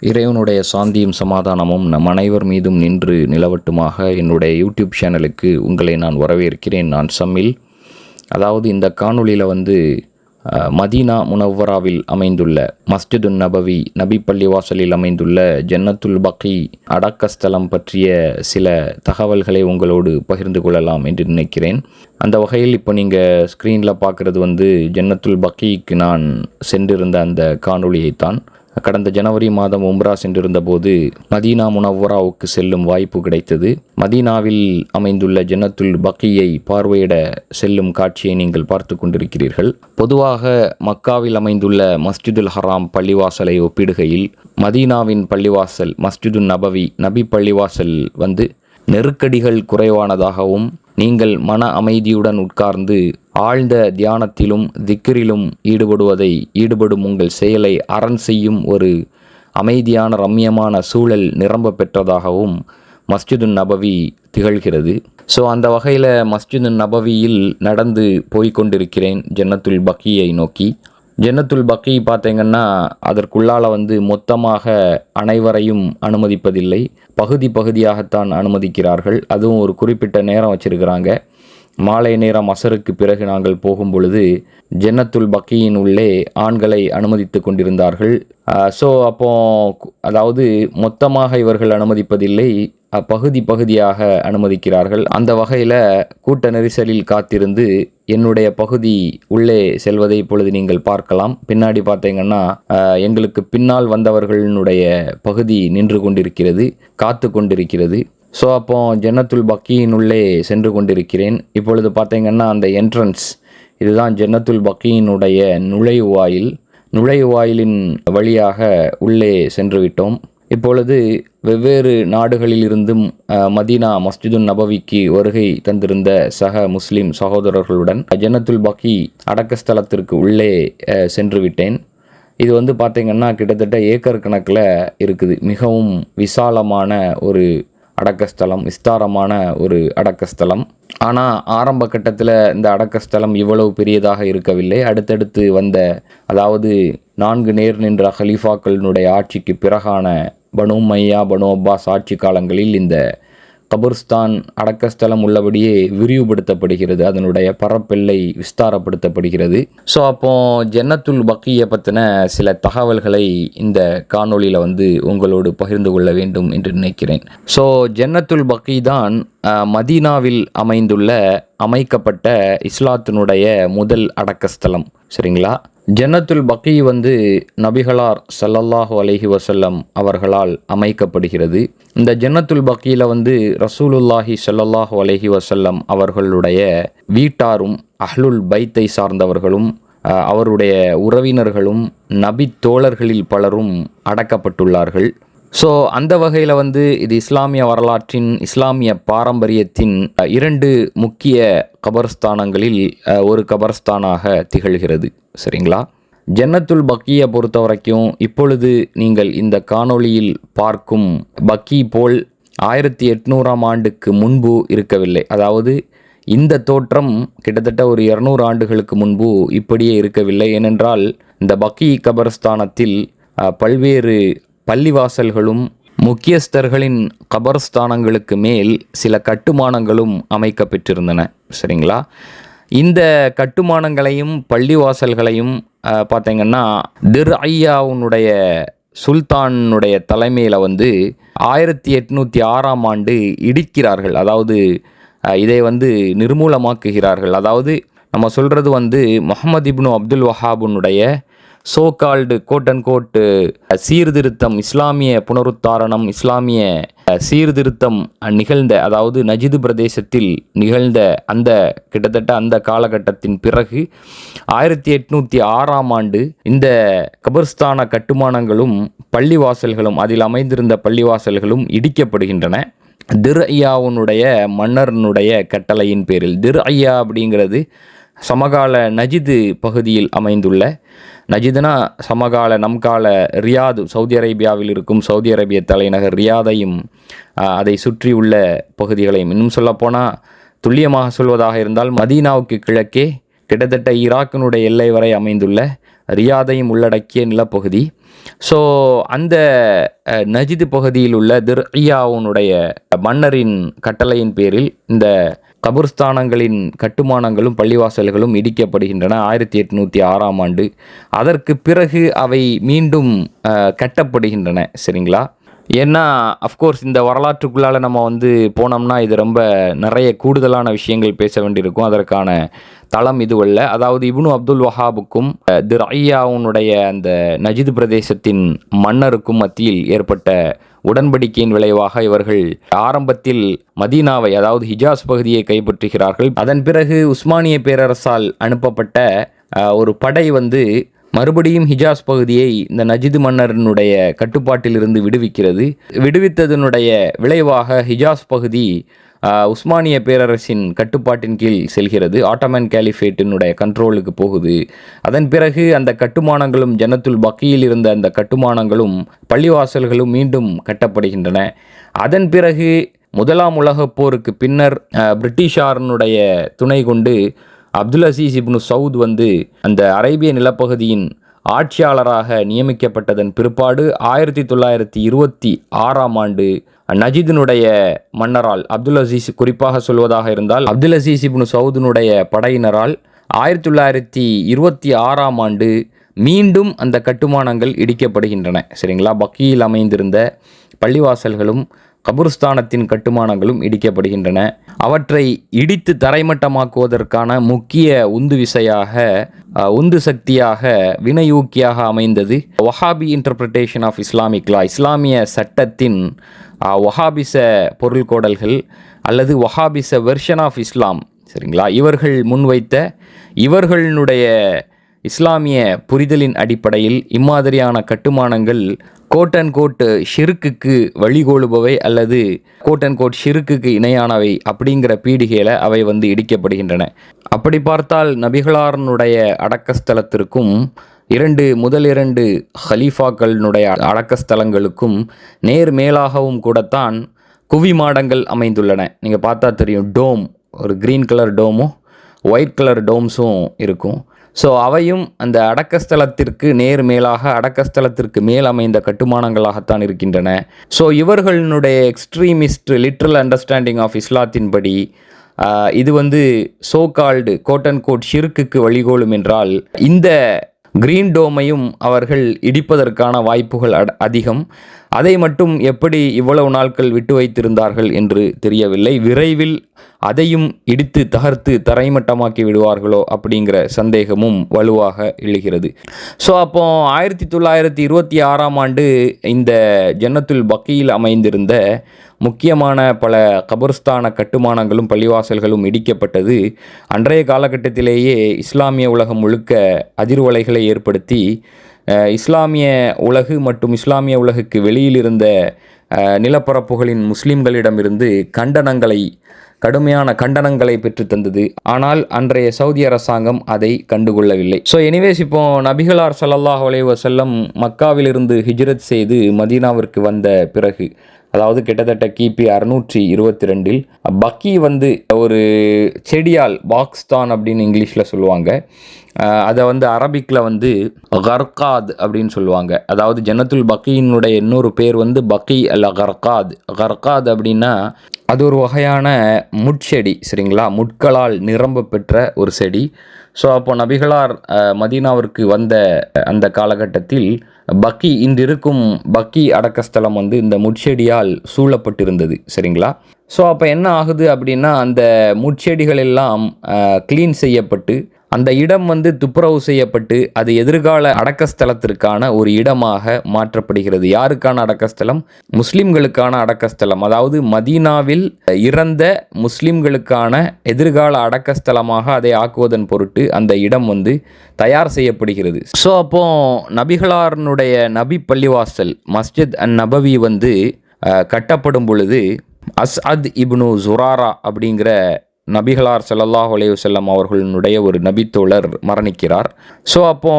இறைவனுடைய சாந்தியும் சமாதானமும் நம் அனைவர் மீதும் நின்று நிலவட்டுமாக. என்னுடைய யூடியூப் சேனலுக்கு உங்களை நான் வரவேற்கிறேன். நான் சம்மில். அதாவது இந்த காணொளியில் மதீனா முனவ்வராவில் அமைந்துள்ள மஸ்ஜிதுன் நபவி நபி பள்ளிவாசலில் அமைந்துள்ள ஜன்னத்துல் பக்கி அடக்கஸ்தலம் பற்றிய சில தகவல்களை உங்களோடு பகிர்ந்து கொள்ளலாம் என்று நினைக்கிறேன். அந்த வகையில் இப்போ நீங்கள் ஸ்க்ரீனில் பார்க்குறது ஜன்னத்துல் பக்கிக்கு நான் சென்றிருந்த அந்த காணொளியைத்தான். கடந்த ஜனவரி மாதம் உம்ரா சென்றிருந்த போது மதீனா முனவ்வராவுக்கு செல்லும் வாய்ப்பு கிடைத்தது. மதீனாவில் அமைந்துள்ள ஜன்னத்துல் பக்கியை பார்வையிட செல்லும் காட்சியை நீங்கள் பார்த்து கொண்டிருக்கிறீர்கள். பொதுவாக மக்காவில் அமைந்துள்ள மஸ்ஜிதுல் ஹராம் பள்ளிவாசலை ஒப்பிடுகையில் மதீனாவின் பள்ளிவாசல் மஸ்ஜிதுன் நபவி நபி பள்ளிவாசல் நெருக்கடிகள் குறைவானதாகவும் நீங்கள் மன அமைதியுடன் உட்கார்ந்து ஆழ்ந்த தியானத்திலும் திக்ரிலும் ஈடுபடும் உங்கள் செயலை அரண் செய்யும் ஒரு அமைதியான ரம்யமான சூழல் நிரம்ப பெற்றதாகவும் மஸ்ஜிதுன் நபவி திகழ்கிறது. ஸோ அந்த வகையில் மஸ்ஜிதுன் நபவியில் நடந்து போய்கொண்டிருக்கிறேன் ஜன்னத்துல் பக்கியை நோக்கி. ஜன்னத்துல் பக்கி பார்த்தீங்கன்னா அதற்குள்ளால் மொத்தமாக அனைவரையும் அனுமதிப்பதில்லை, பகுதியாகத்தான் அனுமதிக்கிறார்கள். அதுவும் ஒரு குறிப்பிட்ட நேரம் வச்சுருக்கிறாங்க. மாலை நேரம் அசருக்கு பிறகு நாங்கள் போகும் பொழுது ஜன்னத்துல் பக்கியின் உள்ளே ஆண்களை அனுமதித்து கொண்டிருந்தார்கள். ஸோ அதாவது மொத்தமாக இவர்கள் அனுமதிப்பதில்லை, பகுதியாக அனுமதிக்கிறார்கள். அந்த வகையில் கூட்ட நெரிசலில் காத்திருந்து என்னுடைய பகுதி உள்ளே செல்வதை இப்பொழுது நீங்கள் பார்க்கலாம். பின்னாடி பார்த்தீங்கன்னா எங்களுக்கு பின்னால் வந்தவர்களுடைய பகுதி நின்று கொண்டிருக்கிறது, காத்து கொண்டிருக்கிறது. ஸோ ஜன்னத்துல் பக்கியின் உள்ளே சென்று கொண்டிருக்கிறேன். இப்பொழுது பார்த்தீங்கன்னா அந்த என்ட்ரன்ஸ் இதுதான் ஜன்னத்துல் பக்கியினுடைய நுழைவாயிலின் வழியாக உள்ளே சென்று விட்டோம். இப்பொழுது வெவ்வேறு நாடுகளில் இருந்தும் மதீனா மஸ்ஜிதுன் நபவிக்கு வருகை தந்திருந்த சக முஸ்லிம் சகோதரர்களுடன் ஜன்னத்துல் பக்கி அடக்கஸ்தலத்திற்கு உள்ளே சென்று விட்டேன். இது பார்த்திங்கன்னா கிட்டத்தட்ட ஏக்கர் கணக்கில் இருக்குது. மிகவும் விசாலமான ஒரு அடக்கஸ்தலம், விஸ்தாரமான ஒரு அடக்கஸ்தலம். ஆனால் ஆரம்ப கட்டத்தில் இந்த அடக்கஸ்தலம் இவ்வளவு பெரியதாக இருக்கவில்லை. அடுத்தடுத்து அதாவது 4 நேர் நின்ற ஹலீஃபாக்களினுடைய ஆட்சிக்கு பிறகான பனு உமையா பனு அப்பாஸ் ஆட்சி காலங்களில் இந்த கபர்ஸ்தான் அடக்கஸ்தலம் உள்ளபடியே விரிவுபடுத்தப்படுகிறது, அதனுடைய பரப்பெல்லை விஸ்தாரப்படுத்தப்படுகிறது. ஸோ ஜன்னத்துல் பக்கியை பற்றின சில தகவல்களை இந்த காணொளியில் உங்களோடு பகிர்ந்து கொள்ள வேண்டும் என்று நினைக்கிறேன். ஸோ ஜன்னத்துல் பக்கி தான் மதீனாவில் அமைக்கப்பட்ட இஸ்லாத்தினுடைய முதல் அடக்கஸ்தலம். சரிங்களா? ஜன்னத்துல் பக்கி நபிகளார் ஸல்லல்லாஹு அலைஹி வஸல்லம் அவர்களால் அமைக்கப்படுகிறது. இந்த ஜன்னத்துல் பக்கியில் ரசூலுல்லாஹி ஸல்லல்லாஹு அலைஹி வஸல்லம் அவர்களுடைய வீட்டாரும் அஹ்லுல் பைத்தை சார்ந்தவர்களும் அவருடைய உறவினர்களும் நபி தோழர்களில் பலரும் அடக்கப்பட்டுள்ளார்கள். ஸோ அந்த வகையில் இது இஸ்லாமிய வரலாற்றின் இஸ்லாமிய பாரம்பரியத்தின் 2 முக்கிய கபர்ஸ்தானங்களில் ஒரு கபர்ஸ்தானாக திகழ்கிறது. சரிங்களா? ஜன்னத்துல் பக்கியை பொறுத்த வரைக்கும் இப்பொழுது நீங்கள் இந்த காணொளியில் பார்க்கும் பக்கி போல் 1800ஆம் ஆண்டுக்கு முன்பு இருக்கவில்லை. அதாவது இந்த தோற்றம் கிட்டத்தட்ட ஒரு 200 ஆண்டுகளுக்கு முன்பு இப்படியே இருக்கவில்லை. ஏனென்றால் இந்த பக்கி கபர்ஸ்தானத்தில் பல்வேறு பள்ளிவாசல்களும் முக்கியஸ்தர்களின் கபர்ஸ்தானங்களுக்கு மேல் சில கட்டுமானங்களும் அமைக்கப்பெற்றிருந்தன. சரிங்களா? இந்த கட்டுமானங்களையும் பள்ளிவாசல்களையும் பார்த்தீங்கன்னா திர்ஐயாவுனுடைய சுல்தானுடைய தலைமையில் 1806ஆம் ஆண்டு இடிக்கிறார்கள். அதாவது இதை நிர்மூலமாக்குகிறார்கள். அதாவது நம்ம சொல்கிறது முஹம்மது இப்னு அப்துல் வஹாபுனுடைய சோகால்டு கோட் சீர்திருத்தம், இஸ்லாமிய புனருத்தாரணம், இஸ்லாமிய சீர்திருத்தம் நிகழ்ந்த, அதாவது நஜிது பிரதேசத்தில் நிகழ்ந்த கிட்டத்தட்ட அந்த காலகட்டத்தின் பிறகு 1806ஆம் ஆண்டு இந்த கபர்ஸ்தான கட்டுமானங்களும் பள்ளிவாசல்களும் அதில் அமைந்திருந்த பள்ளிவாசல்களும் இடிக்கப்படுகின்றன. திர்ஐயாவுனுடைய மன்னர்னுடைய கட்டளையின் பேரில். திர்ஐயா அப்படிங்கிறது சமகால நஜிது பகுதியில் அமைந்துள்ள, நஜிதுனா சமகால நம்கால ரியாத், சவுதி அரேபியாவில் இருக்கும் சவுதி அரேபிய தலைநகர் ரியாதையும் அதை சுற்றியுள்ள பகுதிகளையும், இன்னும் சொல்லப்போனால் துல்லியமாக சொல்வதாக இருந்தால் மதீனாவுக்கு கிழக்கே கிட்டத்தட்ட ஈராக்கினுடைய எல்லை வரை அமைந்துள்ள ரியாதையும் உள்ளடக்கிய நிலப்பகுதி. ஸோ அந்த நஜிது பகுதியில் உள்ள திர்இயாவுனுடைய மன்னரின் கட்டளையின் பேரில் இந்த கபர்ஸ்தானங்களின் கட்டுமானங்களும் பள்ளிவாசல்களும் இடிக்கப்படுகின்றன 1806ஆம் ஆண்டு. அதற்கு பிறகு அவை மீண்டும் கட்டப்படுகின்றன. சரிங்களா? ஏன்னா அஃப்கோர்ஸ் இந்த வரலாற்றுக்குள்ளால் நம்ம போனோம்னா இது ரொம்ப நிறைய கூடுதலான விஷயங்கள் பேச வேண்டியிருக்கும். அதற்கான தளம் இதுவல்ல. அதாவது இப்னு அப்துல் வஹாபுக்கும் திர்இயாவுனுடைய அந்த நஜித் பிரதேசத்தின் மன்னருக்கும் மத்தியில் ஏற்பட்ட உடன்படிக்கையின் விளைவாக இவர்கள் ஆரம்பத்தில் மதீனாவை, அதாவது ஹிஜாஸ் பகுதியை கைப்பற்றுகிறார்கள். அதன் பிறகு உஸ்மானிய பேரரசால் அனுப்பப்பட்ட ஒரு படை மறுபடியும் ஹிஜாஸ் பகுதியை இந்த நஜிது மன்னரினுடைய கட்டுப்பாட்டில் இருந்து விடுவிக்கிறது. விடுவித்ததனுடைய விளைவாக ஹிஜாஸ் பகுதி உஸ்மானிய பேரரசின் கட்டுப்பாட்டின் கீழ் செல்கிறது. ஆட்டோமன் கேலிஃபேட்டினுடைய கண்ட்ரோலுக்கு போகுது. அதன் பிறகு அந்த கட்டுமானங்களும் ஜன்னத்துல் பக்கியில் இருந்த அந்த கட்டுமானங்களும் பள்ளிவாசல்களும் மீண்டும் கட்டப்படுகின்றன. அதன் பிறகு முதலாம் உலகப் போருக்கு பின்னர் பிரிட்டிஷாரனுடைய துணை கொண்டு அப்துல் அசீஸ் இப்னு சவுத் அந்த அரேபிய நிலப்பகுதியின் ஆட்சியாளராக நியமிக்கப்பட்டதன் பிற்பாடு 1926ஆம் ஆண்டு நஜிதினுடைய மன்னரால், அப்துல் அசீஸ் குறிப்பாக சொல்வதாக இருந்தால் அப்துல் அசீஸ் இப்னு சவுதினுடைய படையினரால் 1926ஆம் ஆண்டு மீண்டும் அந்த கட்டுமானங்கள் இடிக்கப்படுகின்றன. சரிங்களா? பக்கியில் அமைந்திருந்த பள்ளிவாசல்களும் கபுர்ஸ்தானத்தின் கட்டுமானங்களும் இடிக்கப்படுகின்றன. அவற்றை இடித்து தரைமட்டமாக்குவதற்கான முக்கிய உந்து சக்தியாக வினையூக்கியாக அமைந்தது Wahhabi interpretation of Islamic law, இஸ்லாமிய சட்டத்தின் வஹாபிச பொருள்கோடல்கள் அல்லது வஹாபிச வெர்ஷன் ஆஃப் இஸ்லாம். சரிங்களா? இவர்கள் முன்வைத்த இவர்களுடைய இஸ்லாமிய புரிதலின் அடிப்படையில் இம்மாதிரியான கட்டுமானங்கள் கோட் அண்ட் கோட் ஷிருக்குக்கு வழிகோலுபவை அல்லது கோட் அண்ட் கோட் ஷிருக்குக்கு இணையானவை அப்படிங்கிற பீடிகையில் அவை இடிக்கப்படுகின்றன. அப்படி பார்த்தால் நபிகளாரனுடைய அடக்கஸ்தலத்திற்கும் முதல் இரண்டு ஹலீஃபாக்களினுடைய அடக்கஸ்தலங்களுக்கும் நேர் மேலாகவும் கூடத்தான் குவி மாடங்கள் அமைந்துள்ளன. நீங்கள் பார்த்தா தெரியும், டோம், ஒரு க்ரீன் கலர் டோமும் ஒயிட் கலர் டோம்ஸும் இருக்கும். ஸோ அவையும் அந்த அடக்கஸ்தலத்திற்கு நேர் மேலாக அடக்கஸ்தலத்திற்கு மேல் அமைந்த கட்டுமானங்களாகத்தான் இருக்கின்றன. ஸோ இவர்களுடைய எக்ஸ்ட்ரீமிஸ்ட் லிட்ரல் அண்டர்ஸ்டாண்டிங் ஆஃப் இஸ்லாத்தின்படி இது so called quote and quote ஷிர்க்குக்கு வழிகோலும் என்றால் இந்த கிரீன் டோமையும் அவர்கள் இடிப்பதற்கான வாய்ப்புகள் அதிகம். அதை மட்டும் எப்படி இவ்வளவு நாட்கள் விட்டு வைத்திருந்தார்கள் என்று தெரியவில்லை. விரைவில் அதையும் இடித்து தகர்த்து தரைமட்டமாக்கி விடுவார்களோ அப்படிங்கிற சந்தேகமும் வலுவாக எழுகிறது. ஸோ அப்போ 1926ஆம் ஆண்டு இந்த ஜன்னத்துல் பக்கியில் அமைந்திருந்த முக்கியமான பல கபர்ஸ்தான கட்டுமானங்களும் பள்ளிவாசல்களும் இடிக்கப்பட்டது அன்றைய காலகட்டத்திலேயே இஸ்லாமிய உலகம் முழுக்க அதிர்வலைகளை ஏற்படுத்தி இஸ்லாமிய உலகு மற்றும் இஸ்லாமிய உலகுக்கு வெளியில் இருந்த நிலப்பரப்புகளின் முஸ்லிம்களிடமிருந்து கடுமையான கண்டனங்களை பெற்று தந்தது. ஆனால் அன்றைய சவுதி அரசாங்கம் அதை கண்டுகொள்ளவில்லை. ஸோ எனிவேஸ், இப்போ நபிகளார் ஸல்லல்லாஹு அலைஹி வஸல்லம் மக்காவிலிருந்து ஹிஜ்ரத் செய்து மதீனாவிற்கு வந்த பிறகு, அதாவது கிட்டத்தட்ட கிபி 622இல் பக்கி ஒரு செடியால், பாக்ஸ்தான் அப்படின்னு இங்கிலீஷில் சொல்லுவாங்க, அதை அரபிக்கில் கர்காத் அப்படின்னு சொல்லுவாங்க. அதாவது ஜன்னத்துல் பக்கியினுடைய இன்னொரு பேர் பக்கி அல்ல கர்காத். கர்காத் அப்படின்னா அது ஒரு வகையான முட்செடி. சரிங்களா? முட்களால் நிரம்ப பெற்ற ஒரு செடி. ஸோ அப்போ நபிகளார் மதீனாவிற்கு வந்த அந்த காலகட்டத்தில் பக்கி, இன்றிருக்கும் பக்கி அடக்கஸ்தலம் இந்த முட்செடியால் சூழப்பட்டிருந்தது. சரிங்களா? ஸோ அப்போ என்ன ஆகுது அப்படின்னா, அந்த முட்செடிகள் எல்லாம் க்ளீன் செய்யப்பட்டு அந்த இடம் துப்புரவு செய்யப்பட்டு அது எதிர்கால அடக்கஸ்தலத்திற்கான ஒரு இடமாக மாற்றப்படுகிறது. யாருக்கான அடக்கஸ்தலம்? முஸ்லிம்களுக்கான அடக்கஸ்தலம். அதாவது மதீனாவில் இறந்த முஸ்லிம்களுக்கான எதிர்கால அடக்கஸ்தலமாக அதை ஆக்குவதன் பொருட்டு அந்த இடம் தயார் செய்யப்படுகிறது. ஸோ அப்போ நபிகளாரனுடைய நபி பள்ளிவாசல் மஸ்ஜித் அன் நபவி கட்டப்படும் பொழுது அஸ்அத் இப்னு ஜுராரா அப்படிங்கிற நபிகளார் ஸல்லல்லாஹு அலைஹி வஸல்லம் அவர்களுடைய ஒரு நபித்தோழர் மரணிக்கிறார். ஸோ அப்போ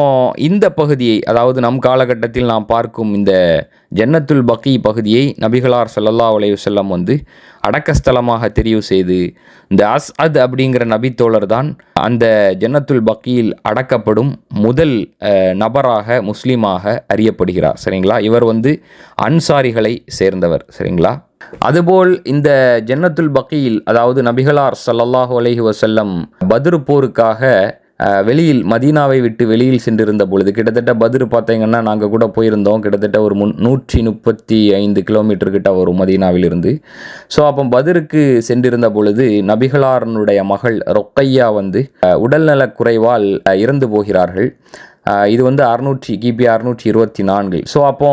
இந்த பகுதியை, அதாவது நம் காலகட்டத்தில் நாம் பார்க்கும் இந்த ஜன்னத்துல் பக்கி பகுதியை நபிகளார் ஸல்லல்லாஹு அலைஹி வஸல்லம் வந்து அடக்கஸ்தலமாக தெரிவு செய்து, இந்த அஸ்அத் அப்படிங்கிற நபித்தோழர் தான் அந்த ஜன்னத்துல் பக்கியில் அடக்கப்படும் முதல் நபராக, முஸ்லீமாக அறியப்படுகிறார். சரிங்களா? இவர் வந்து அன்சாரிகளை சேர்ந்தவர். சரிங்களா? அதுபோல் இந்த ஜன்னத்துல் பக்கியில், அதாவது நபிகளார் ஸல்லல்லாஹு அலைஹி வஸல்லம் பத்ர் போருக்காக வெளியில், மதீனாவை விட்டு வெளியில் சென்றிருந்த பொழுது, கிட்டத்தட்ட பத்ர் பார்த்தீங்கன்னா நாங்கள் கூட போயிருந்தோம், கிட்டத்தட்ட ஒரு 135 கிலோமீட்டர் கிட்ட வரும் மதீனாவிலிருந்து. ஸோ அப்போ பத்ருக்கு சென்றிருந்த பொழுது நபிகளாரனுடைய மகள் ரொக்கையா வந்து உடல்நலக் குறைவால் இறந்து போகிறார்கள். இது வந்து கிபி 624. ஸோ அப்போ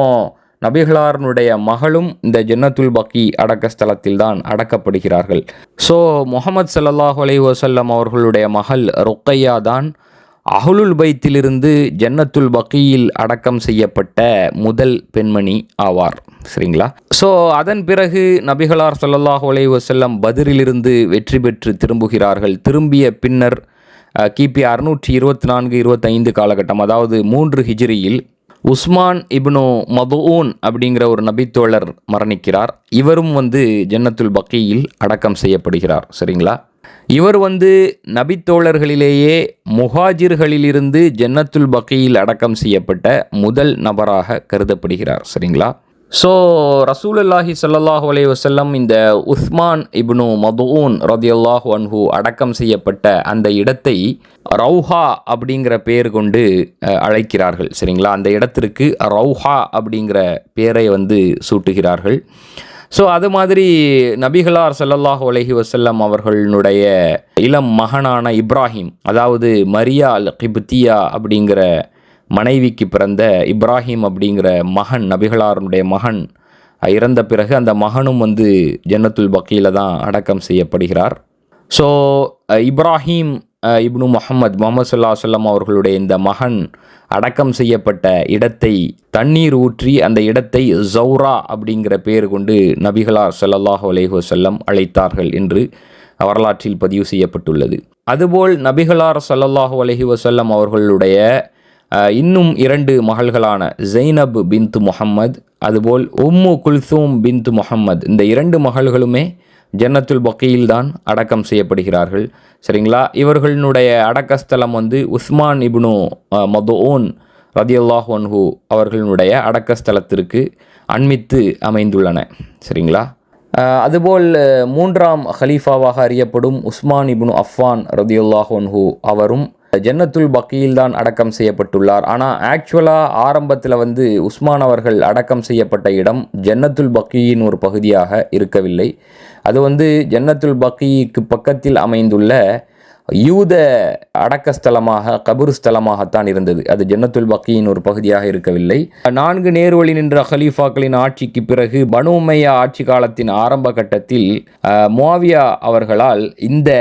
நபிகளாரனுடைய மகளும் இந்த ஜன்னத்துல் பக்கி அடக்க ஸ்தலத்தில் தான் அடக்கப்படுகிறார்கள். ஸோ முஹம்மது ஸல்லல்லாஹு அலைஹி வஸல்லம் அவர்களுடைய மகள் ரொக்கையா தான் அஹ்லுல் பைத்திலிருந்து ஜன்னத்துல் பக்கியில் அடக்கம் செய்யப்பட்ட முதல் பெண்மணி ஆவார். சரிங்களா? ஸோ அதன் பிறகு நபிகளார் ஸல்லல்லாஹு அலைஹி வஸல்லம் பத்ரிலிருந்து வெற்றி பெற்று திரும்புகிறார்கள். திரும்பிய பின்னர் கிபி 624-25 காலகட்டம், அதாவது 3 ஹிஜ்ரியில் உஸ்மான் இப்னு மதுஊன் அப்படிங்கிற ஒரு நபித்தோழர் மரணிக்கிறார். இவரும் வந்து ஜன்னத்துல் பக்கியில் அடக்கம் செய்யப்படுகிறார். சரிங்களா? இவர் வந்து நபித்தோழர்களிலேயே முஹாஜிர்களிலிருந்து ஜன்னத்துல் பக்கியில் அடக்கம் செய்யப்பட்ட முதல் நபராக கருதப்படுகிறார். சரிங்களா? ஸோ ரசூலுல்லாஹி ஸல்லல்லாஹு அலைஹி வஸல்லம் இந்த உஸ்மான் இப்னு மதுஊன் ரதியல்லாஹு அன்ஹு அடக்கம் செய்யப்பட்ட அந்த இடத்தை ரௌஹா அப்படிங்கிற பெயர் கொண்டு அழைக்கிறார்கள். சரிங்களா? அந்த இடத்திற்கு ரௌஹா அப்படிங்கிற பெயரை வந்து சூட்டுகிறார்கள். ஸோ அது மாதிரி நபிகளார் ஸல்லல்லாஹு அலைஹி வஸல்லம் அவர்களுடைய இளம் மகனான இப்ராஹிம், அதாவது மரியா அல் கிப்தியா அப்படிங்கிற மனைவிக்கு பிறந்த இப்ராஹிம் அப்படிங்கிற மகன், நபிகளாருடைய மகன் இறந்த பிறகு அந்த மகனும் வந்து ஜன்னத்துல் பக்கியில் தான் அடக்கம் செய்யப்படுகிறார். ஸோ இப்ராஹிம் இப்னு முஹம்மது ஸல்லல்லாஹு அலைஹி வஸல்லம் அவர்களுடைய இந்த மகன் அடக்கம் செய்யப்பட்ட இடத்தை தண்ணீர் ஊற்றி அந்த இடத்தை ஜௌரா அப்படிங்கிற பெயர் கொண்டு நபிகளார் ஸல்லல்லாஹு அலைஹி வஸல்லம் அழைத்தார்கள் என்று வரலாற்றில் பதிவு செய்யப்பட்டுள்ளது. அதுபோல் நபிகளார் ஸல்லல்லாஹு அலைஹி வஸல்லம் அவர்களுடைய இன்னும் 2 மகள்களான ஜைனப் பின்த் முஹம்மத், அதுபோல் உம்மு குல்சூம் பின்த் முஹம்மத், இந்த 2 மகள்களுமே ஜன்னத்துல் பக்கியில் தான் அடக்கம் செய்யப்படுகிறார்கள். சரிங்களா? இவர்களுடைய அடக்கஸ்தலம் வந்து உஸ்மான் இப்னு மதுஊன் ரதியல்லாஹு அன்ஹு அவர்களுடைய அடக்கஸ்தலத்திற்கு அண்மித்து அமைந்துள்ளன. சரிங்களா? அதுபோல் 3ஆம் ஹலீஃபாவாக அறியப்படும் உஸ்மான் இப்னு அஃபான் ரதியல்லாஹு அன்ஹு அவரும் ஜன்னத்துல் பக்கியில் தான் அடக்கம் செய்யப்பட்டுள்ளார். ஆனால் ஆக்சுவலாக ஆரம்பத்தில் வந்து உஸ்மான் அவர்கள் அடக்கம் செய்யப்பட்ட இடம் ஜன்னத்துல் பக்கியின் ஒரு பகுதியாக இருக்கவில்லை. அது வந்து ஜன்னத்துல் பக்கிக்கு பக்கத்தில் அமைந்துள்ள யூத அடக்கஸ்தலமாக, கபுர்ஸ்தலமாகத்தான் இருந்தது. அது ஜன்னத்துல் பக்கியின் ஒரு பகுதியாக இருக்கவில்லை. 4 நேர்வழி நின்ற ஹலீஃபாக்களின் ஆட்சிக்கு பிறகு பனு உமையா ஆட்சி காலத்தின் ஆரம்ப கட்டத்தில் முஆவியா அவர்களால் இந்த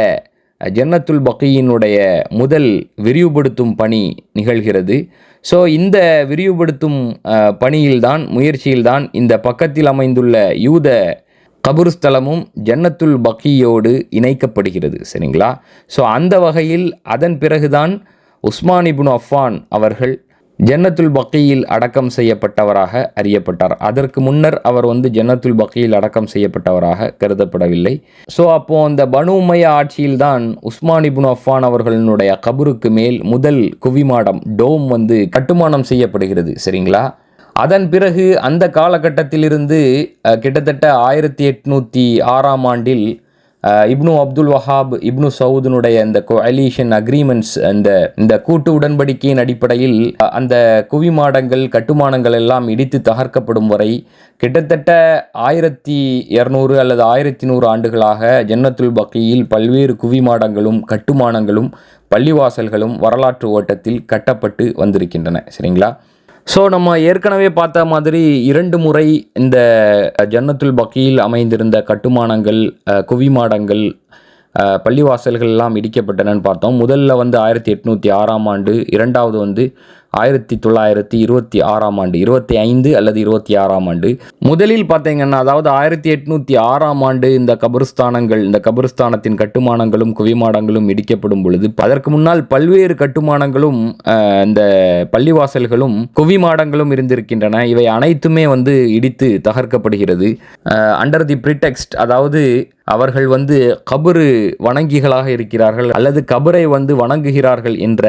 ஜன்னத்துல் பக்கியினுடைய முதல் விரிவுபடுத்தும் பணி நிகழ்கிறது. ஸோ இந்த விரிவுபடுத்தும் பணியில்தான், முயற்சியில்தான் இந்த பக்கத்தில் அமைந்துள்ள யூத கபுர்ஸ்தலமும் ஜன்னத்துல் பக்கியோடு இணைக்கப்படுகிறது. சரிங்களா? ஸோ அந்த வகையில் அதன் பிறகுதான் உஸ்மான் இப்னு அஃபான் அவர்கள் ஜன்னத்துல் பக்கியில் அடக்கம் செய்யப்பட்டவராக அறியப்பட்டார். அதற்கு முன்னர் அவர் வந்து ஜன்னத்துல் பக்கியில் அடக்கம் செய்யப்பட்டவராக கருதப்படவில்லை. ஸோ அப்போ அந்த பனு உமையா ஆட்சியில்தான் உஸ்மான் இப்னு அஃபான் அவர்களுடைய கபருக்கு மேல் முதல் குவிமாடம், டோம் வந்து கட்டுமானம் செய்யப்படுகிறது. சரிங்களா? அதன் பிறகு அந்த காலகட்டத்திலிருந்து கிட்டத்தட்ட 1806ஆம் ஆண்டில் இப்னு அப்துல் வஹாப் இப்னு சவுதனுடைய இந்த கோஅலிஷன் அக்ரிமெண்ட்ஸ், இந்த கூட்டு உடன்படிக்கையின் அடிப்படையில் அந்த குவிமாடங்கள், கட்டுமானங்கள் எல்லாம் இடித்து தகர்க்கப்படும் வரை கிட்டத்தட்ட 1200 அல்லது 1100 ஆண்டுகளாக ஜன்னத்துல் பக்கியில் பல்வேறு குவிமாடங்களும் கட்டுமானங்களும் பள்ளிவாசல்களும் வரலாற்று ஓட்டத்தில் கட்டப்பட்டு வந்திருக்கின்றன. சரிங்களா? ஸோ நம்ம ஏற்கனவே பார்த்த மாதிரி 2 முறை இந்த ஜன்னத்துல் பக்கியில் அமைந்திருந்த கட்டுமானங்கள், குவிமாடங்கள், பள்ளிவாசல்கள் எல்லாம் இடிக்கப்பட்டனன்னு பார்த்தோம். முதல்ல வந்து 1806ஆம் ஆண்டு, இரண்டாவது வந்து 1926ஆம் ஆண்டு, 25 அல்லது 26ஆம் ஆண்டு. முதலில் பார்த்தீங்கன்னா, அதாவது 1806ஆம் ஆண்டு இந்த கபிரிஸ்தானத்தின் கட்டுமானங்களும் குவிமாடங்களும் இடிக்கப்படும் பொழுது, அதற்கு முன்னால் பல்வேறு கட்டுமானங்களும் இந்த பள்ளிவாசல்களும் குவிமாடங்களும் இருந்திருக்கின்றன. இவை அனைத்துமே இடித்து தகர்க்கப்படுகிறது. அண்டர் தி பிரிடெக்ஸ்ட், அதாவது அவர்கள் கபரு வணங்கிகளாக இருக்கிறார்கள் அல்லது கபரை வணங்குகிறார்கள் என்ற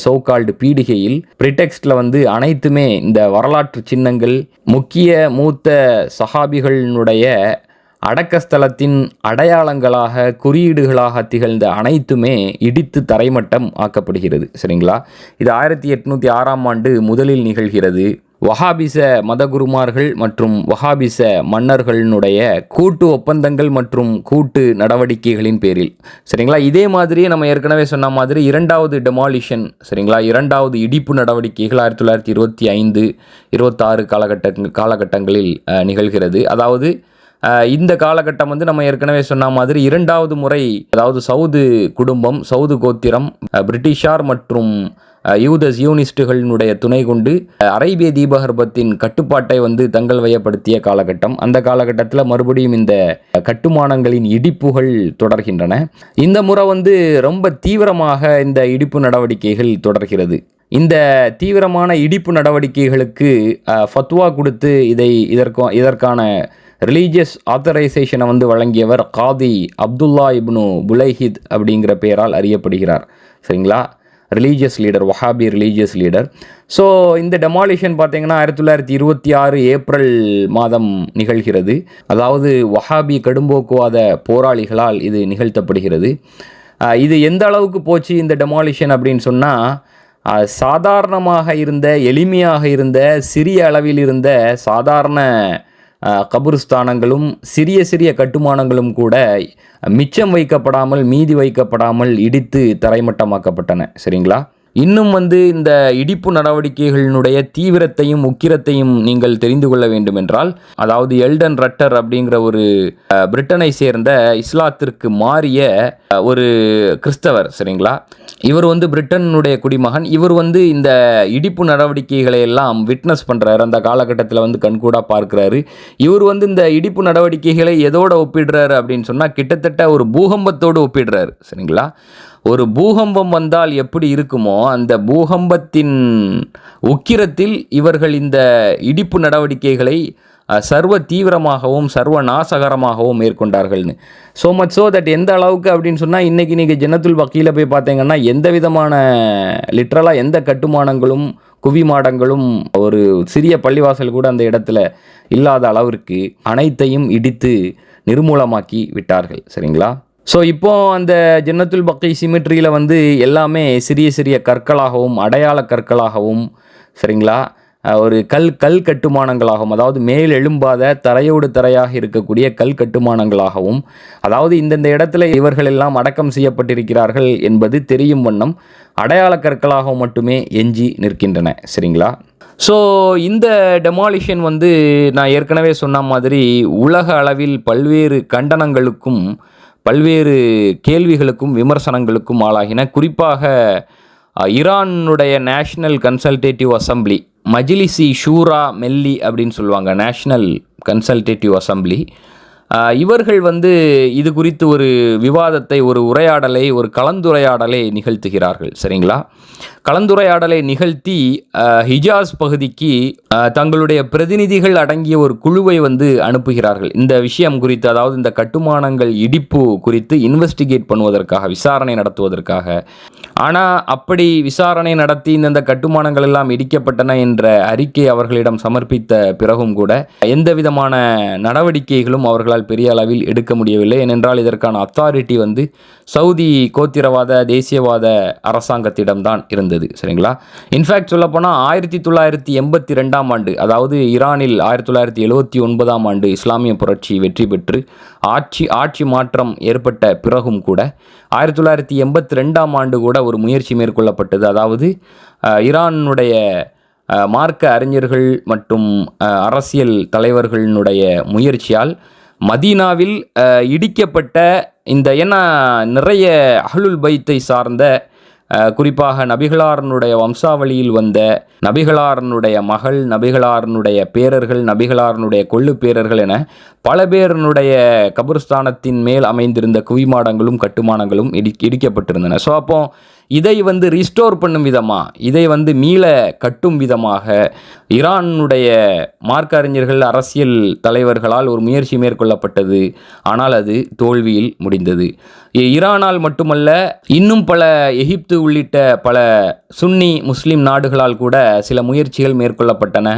சோகால்டு பீடிகையில் பிரிடெக்ஸ்ட்ல அனைத்துமே இந்த வரலாற்று சின்னங்கள், முக்கிய மூத்த சஹாபிகளினுடைய அடக்கஸ்தலத்தின் அடையாளங்களாக, குறியீடுகளாக திகழ்ந்த அனைத்துமே இடித்து தரைமட்டம் ஆக்கப்படுகிறது. சரிங்களா? இது 1806ஆம் ஆண்டு முதலில் நிகழ்கிறது. வஹாபிச மதகுருமார்கள் மற்றும் வஹாபிச மன்னர்களினுடைய கூட்டு ஒப்பந்தங்கள் மற்றும் கூட்டு நடவடிக்கைகளின் பேரில். சரிங்களா? இதே மாதிரி நம்ம ஏற்கனவே சொன்ன மாதிரி இரண்டாவது டெமாலிஷன், சரிங்களா, இரண்டாவது இடிப்பு நடவடிக்கைகள் 1925, 26 காலகட்டங்களில் நிகழ்கிறது. அதாவது இந்த காலகட்டம் நம்ம ஏற்கனவே சொன்ன மாதிரி இரண்டாவது முறை, அதாவது சவுது குடும்பம், சவுது கோத்திரம் பிரிட்டிஷார் மற்றும் யூத சியோனிஸ்டுகளினுடைய துணை கொண்டு அரேபிய தீபகற்பத்தின் கட்டுப்பாட்டை தங்கள் வயப்படுத்திய காலகட்டம். அந்த காலகட்டத்தில் மறுபடியும் இந்த கட்டுமானங்களின் இடிப்புகள் தொடர்கின்றன. இந்த முறை ரொம்ப தீவிரமாக இந்த இடிப்பு நடவடிக்கைகள் தொடர்கிறது. இந்த தீவிரமான இடிப்பு நடவடிக்கைகளுக்கு ஃபத்வா கொடுத்து இதற்கான ரிலீஜியஸ் ஆத்தரைசேஷனை வழங்கியவர் காதி அப்துல்லா இப்னு புலைஹித் அப்படிங்கிற பெயரால் அறியப்படுகிறார். சரிங்களா? Religious leader, Wahhabi religious leader. So இந்த டெமாலிஷன் பார்த்தீங்கன்னா 1926 ஏப்ரல் மாதம் நிகழ்கிறது. அதாவது வஹாபி கடும்போக்குவாத போராளிகளால் இது நிகழ்த்தப்படுகிறது. இது எந்த அளவுக்கு போச்சு இந்த டெமாலிஷன் அப்படின்னு சொன்னால், சாதாரணமாக இருந்த, எளிமையாக இருந்த, சிறிய அளவில் இருந்த சாதாரண கபிரிஸ்தானங்களும் சிறிய சிறிய கட்டுமானங்களும் கூட மிச்சம் வைக்கப்படாமல், மீதி வைக்கப்படாமல் இடித்து தரைமட்டமாக்கப்பட்டன. சரிங்களா? இன்னும் இந்த இடிப்பு நடவடிக்கைகளினுடைய தீவிரத்தையும் உக்கிரத்தையும் நீங்கள் தெரிந்து கொள்ள வேண்டும் என்றால், அதாவது எல்டன் ரட்டர் அப்படிங்கிற ஒரு பிரிட்டனை சேர்ந்த இஸ்லாத்திற்கு மாறிய ஒரு கிறிஸ்தவர். சரிங்களா? இவர் பிரிட்டனுடைய குடிமகன். இவர் இந்த இடிப்பு நடவடிக்கைகளை எல்லாம் விட்னஸ் பண்ணுறாரு. அந்த காலகட்டத்தில் கண்கூடாக பார்க்குறாரு. இவர் இந்த இடிப்பு நடவடிக்கைகளை எதோட ஒப்பிடுறாரு அப்படின்னு சொன்னால், கிட்டத்தட்ட ஒரு பூகம்பத்தோடு ஒப்பிடுறாரு. சரிங்களா? ஒரு பூகம்பம் வந்தால் எப்படி இருக்குமோ, அந்த பூகம்பத்தின் உக்கிரத்தில் இவர்கள் இந்த இடிப்பு நடவடிக்கைகளை சர்வ தீவிரமாகவும் சர்வ நாசகரமாகவும் மேற்கொண்டார்கள்னு. ஸோ மச் ஸோ தட் எந்த அளவுக்கு அப்படின்னு சொன்னால், இன்றைக்கி நீங்கள் ஜன்னத்துல் பக்கீல போய் பார்த்தீங்கன்னா எந்த விதமான லிட்ரலாக எந்த கட்டுமானங்களும் குவிமாடங்களும் ஒரு சிறிய பள்ளிவாசல் கூட அந்த இடத்துல இல்லாத அளவிற்கு அனைத்தையும் இடித்து நிர்மூலமாக்கி விட்டார்கள். சரிங்களா? ஸோ இப்போ அந்த ஜன்னத்துல் பக்கி சிமெட்ரியில் எல்லாமே சிறிய சிறிய கற்களாகவும் அடையாள கற்களாகவும், சரிங்களா, ஒரு கல் கட்டுமானங்களாகவும், அதாவது மேல் எழும்பாத தரையோடு தரையாக இருக்கக்கூடிய கல் கட்டுமானங்களாகவும், அதாவது இந்தந்த இடத்துல இவர்கள் எல்லாம் அடக்கம் செய்யப்பட்டிருக்கிறார்கள் என்பது தெரியும் வண்ணம் அடையாள கற்களாக மட்டுமே எஞ்சி நிற்கின்றன. சரிங்களா? ஸோ இந்த டெமாலிஷன் நான் ஏற்கனவே சொன்ன மாதிரி உலக அளவில் பல்வேறு கண்டனங்களுக்கும் பல்வேறு கேள்விகளுக்கும் விமர்சனங்களுக்கும் ஆளாகின. குறிப்பாக ஈரானுடைய நேஷ்னல் கன்சல்டேட்டிவ் அசம்பிளி, மஜ்லிஸி ஷூரா மெல்லி அப்படின்னு சொல்லுவாங்க, நேஷ்னல் கன்சல்டேட்டிவ் அசம்பிளி, இவர்கள் இது குறித்து ஒரு விவாதத்தை, ஒரு உரையாடலை, ஒரு கலந்துரையாடலை நிகழ்த்துகிறார்கள். சரிங்களா? கலந்துரையாடலை நிகழ்த்தி ஹிஜாஸ் பகுதிக்கு தங்களுடைய பிரதிநிதிகள் அடங்கிய ஒரு குழுவை அனுப்புகிறார்கள். இந்த விஷயம் குறித்து, அதாவது இந்த கட்டுமானங்கள் இடிப்பு குறித்து இன்வெஸ்டிகேட் பண்ணுவதற்காக, விசாரணை நடத்துவதற்காக. ஆனால் அப்படி விசாரணை நடத்தி இந்த கட்டுமானங்கள் எல்லாம் இடிக்கப்பட்டன என்ற அறிக்கை அவர்களிடம் சமர்ப்பித்த பிறகும் கூட எந்த விதமான நடவடிக்கைகளும் அவர்களால் பெரிய அளவில் எடுக்க முடியவில்லை. ஏனென்றால் இதற்கான அத்தாரிட்டி சவுதி கோத்திரவாத தேசியவாத அரசாங்கத்திடம்தான் இருந்தது. சரிங்களா? இன்ஃபேக்ட் சொல்லப்போனால் 1982ஆம் ஆண்டு, அதாவது ஈரானில் 1979ஆம் ஆண்டு இஸ்லாமிய புரட்சி வெற்றி பெற்று ஆட்சி மாற்றம் ஏற்பட்ட பிறகும் கூட 1982ஆம் ஆண்டு கூட ஒரு முயற்சி மேற்கொள்ளப்பட்டது. அதாவது ஈரானுடைய மார்க்க அறிஞர்கள் மற்றும் அரசியல் தலைவர்களினுடைய முயற்சியால் மதீனாவில் இடிக்கப்பட்ட ஏன்னா நிறைய அஹ்லுல் பைத்தை சார்ந்த குறிப்பாக நபிகளாரனுடைய வம்சாவளியில் வந்த நபிகளாரனுடைய மகள், நபிகளாரனுடைய பேரர்கள், நபிகளாரனுடைய கொள்ளு பேரர்கள் என பல பேரனுடைய கபர்ஸ்தானத்தின் மேல் அமைந்திருந்த குவிமாடங்களும் கட்டுமானங்களும் இடிக்கப்பட்டிருந்தன. ஸோ அப்போ இதை ரீஸ்டோர் பண்ணும் விதமாக, இதை மீள கட்டும் விதமாக ஈரானுடைய மார்க்க அறிஞர்கள், அரசியல் தலைவர்களால் ஒரு முயற்சி மேற்கொள்ளப்பட்டது. ஆனால் அது தோல்வியில் முடிந்தது. ஈரானால் மட்டுமல்ல, இன்னும் பல எகிப்து உள்ளிட்ட பல சுன்னி முஸ்லிம் நாடுகளால் கூட சில முயற்சிகள் மேற்கொள்ளப்பட்டன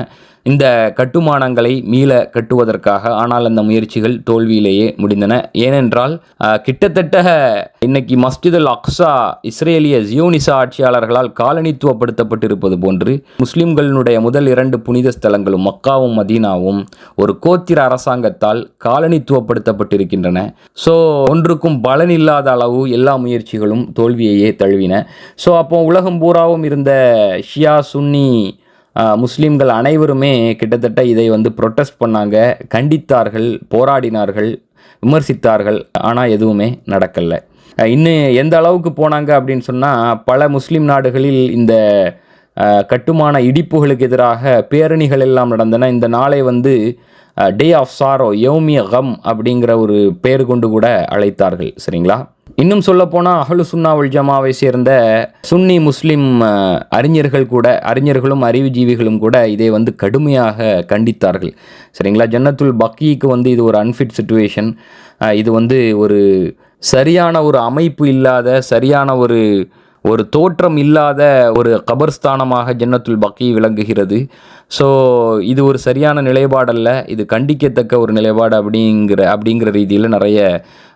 இந்த கட்டுமானங்களை மீள கட்டுவதற்காக. ஆனால் அந்த முயற்சிகள் தோல்வியிலேயே முடிந்தன. ஏனென்றால் கிட்டத்தட்ட இன்னைக்கு மஸ்ஜித் அல் அக்ஸா இஸ்ரேலிய ஜியோனிசா ஆட்சியாளர்களால் காலனித்துவப்படுத்தப்பட்டிருப்பது போன்று முஸ்லிம்களினுடைய முதல் 2 புனித ஸ்தலங்களும் மக்காவும் மதீனாவும் ஒரு கோத்திர அரசாங்கத்தால் காலனித்துவப்படுத்தப்பட்டிருக்கின்றன. ஸோ ஒன்றுக்கும் பலன் இல்லாத அளவு எல்லா முயற்சிகளும் தோல்வியையே தழுவின. ஸோ அப்போ உலகம் பூராவும் இருந்த ஷியா சுன்னி முஸ்லீம்கள் அனைவருமே கிட்டத்தட்ட இதை ப்ரொட்டஸ்ட் பண்ணாங்க, கண்டித்தார்கள், போராடினார்கள், விமர்சித்தார்கள். ஆனால் எதுவுமே நடக்கலை. இன்னும் எந்த அளவுக்கு போனாங்க அப்படின்னு சொன்னால், பல முஸ்லீம் நாடுகளில் இந்த கட்டுமான இடிப்புகளுக்கு எதிராக பேரணிகள் எல்லாம் நடந்தன. இந்த நாளை டே ஆஃப் சாரோ, யௌமி கம் அப்படிங்கிற ஒரு பேர் கொண்டு கூட அழைத்தார்கள். சரிங்களா? இன்னும் சொல்லப்போனால் அஹ்லு சுன்னா வல் ஜமாவை சேர்ந்த சுன்னி முஸ்லிம் அறிஞர்களும் அறிவுஜீவிகளும் கூட இதை கடுமையாக கண்டித்தார்கள். சரிங்களா? ஜன்னத்துல் பக்கீக்கு இது ஒரு அன்ஃபிட் சிச்சுவேஷன். இது ஒரு சரியான ஒரு அமைப்பு இல்லாத, சரியான ஒரு தோற்றம் இல்லாத ஒரு கபர்ஸ்தானமாக ஜன்னத்துல் பக்கி விளங்குகிறது. ஸோ இது ஒரு சரியான நிலைப்பாடல்ல, இது கண்டிக்கத்தக்க ஒரு நிலைப்பாடு அப்படிங்கிற ரீதியில் நிறைய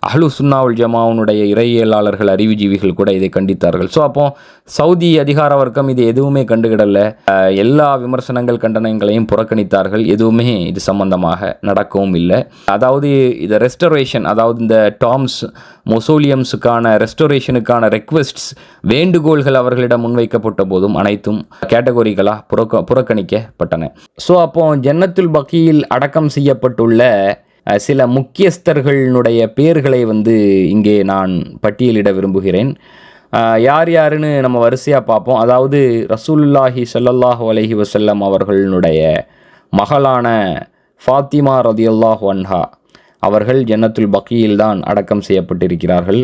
அஹ்லு சுன்னா வல் ஜமாவுடைய இறையியலாளர்கள், அறிவுஜீவிகள் கூட இதை கண்டித்தார்கள். ஸோ அப்போ சவுதி அதிகார வர்க்கம் இது எதுவுமே கண்டுகிடலை. எல்லா விமர்சனங்கள், கண்டனங்களையும் புறக்கணித்தார்கள். எதுவுமே இது சம்பந்தமாக நடக்கவும் இல்லை. அதாவது இது ரெஸ்டரேஷன், அதாவது இந்த டாம்ஸ் மொசோலியம்ஸுக்கான ரெஸ்டோரேஷனுக்கான ரெக்வெஸ்ட்ஸ், வேண்டுகோள்கள் அவர்களிடம் முன்வைக்கப்பட்ட போதும் அனைத்தும் கேட்டகோரிகளாக புறக்கணிக்கப்பட்டன. ஸோ அப்போ ஜன்னத்துல் பக்கியில் அடக்கம் செய்யப்பட்டுள்ள சில முக்கியஸ்தர்களுடைய பேர்களை இங்கே நான் பட்டியலிட விரும்புகிறேன். யார் யாருன்னு நம்ம வரிசையாக பார்ப்போம். அதாவது ரசூலுல்லாஹி ஸல்லல்லாஹு அலைஹி வஸல்லம் அவர்களுடைய மகளான ஃபாத்திமா ரதியல்லாஹு அன்ஹா அவர்கள் ஜன்னத்துல் பக்கியில் தான் அடக்கம் செய்யப்பட்டிருக்கிறார்கள்.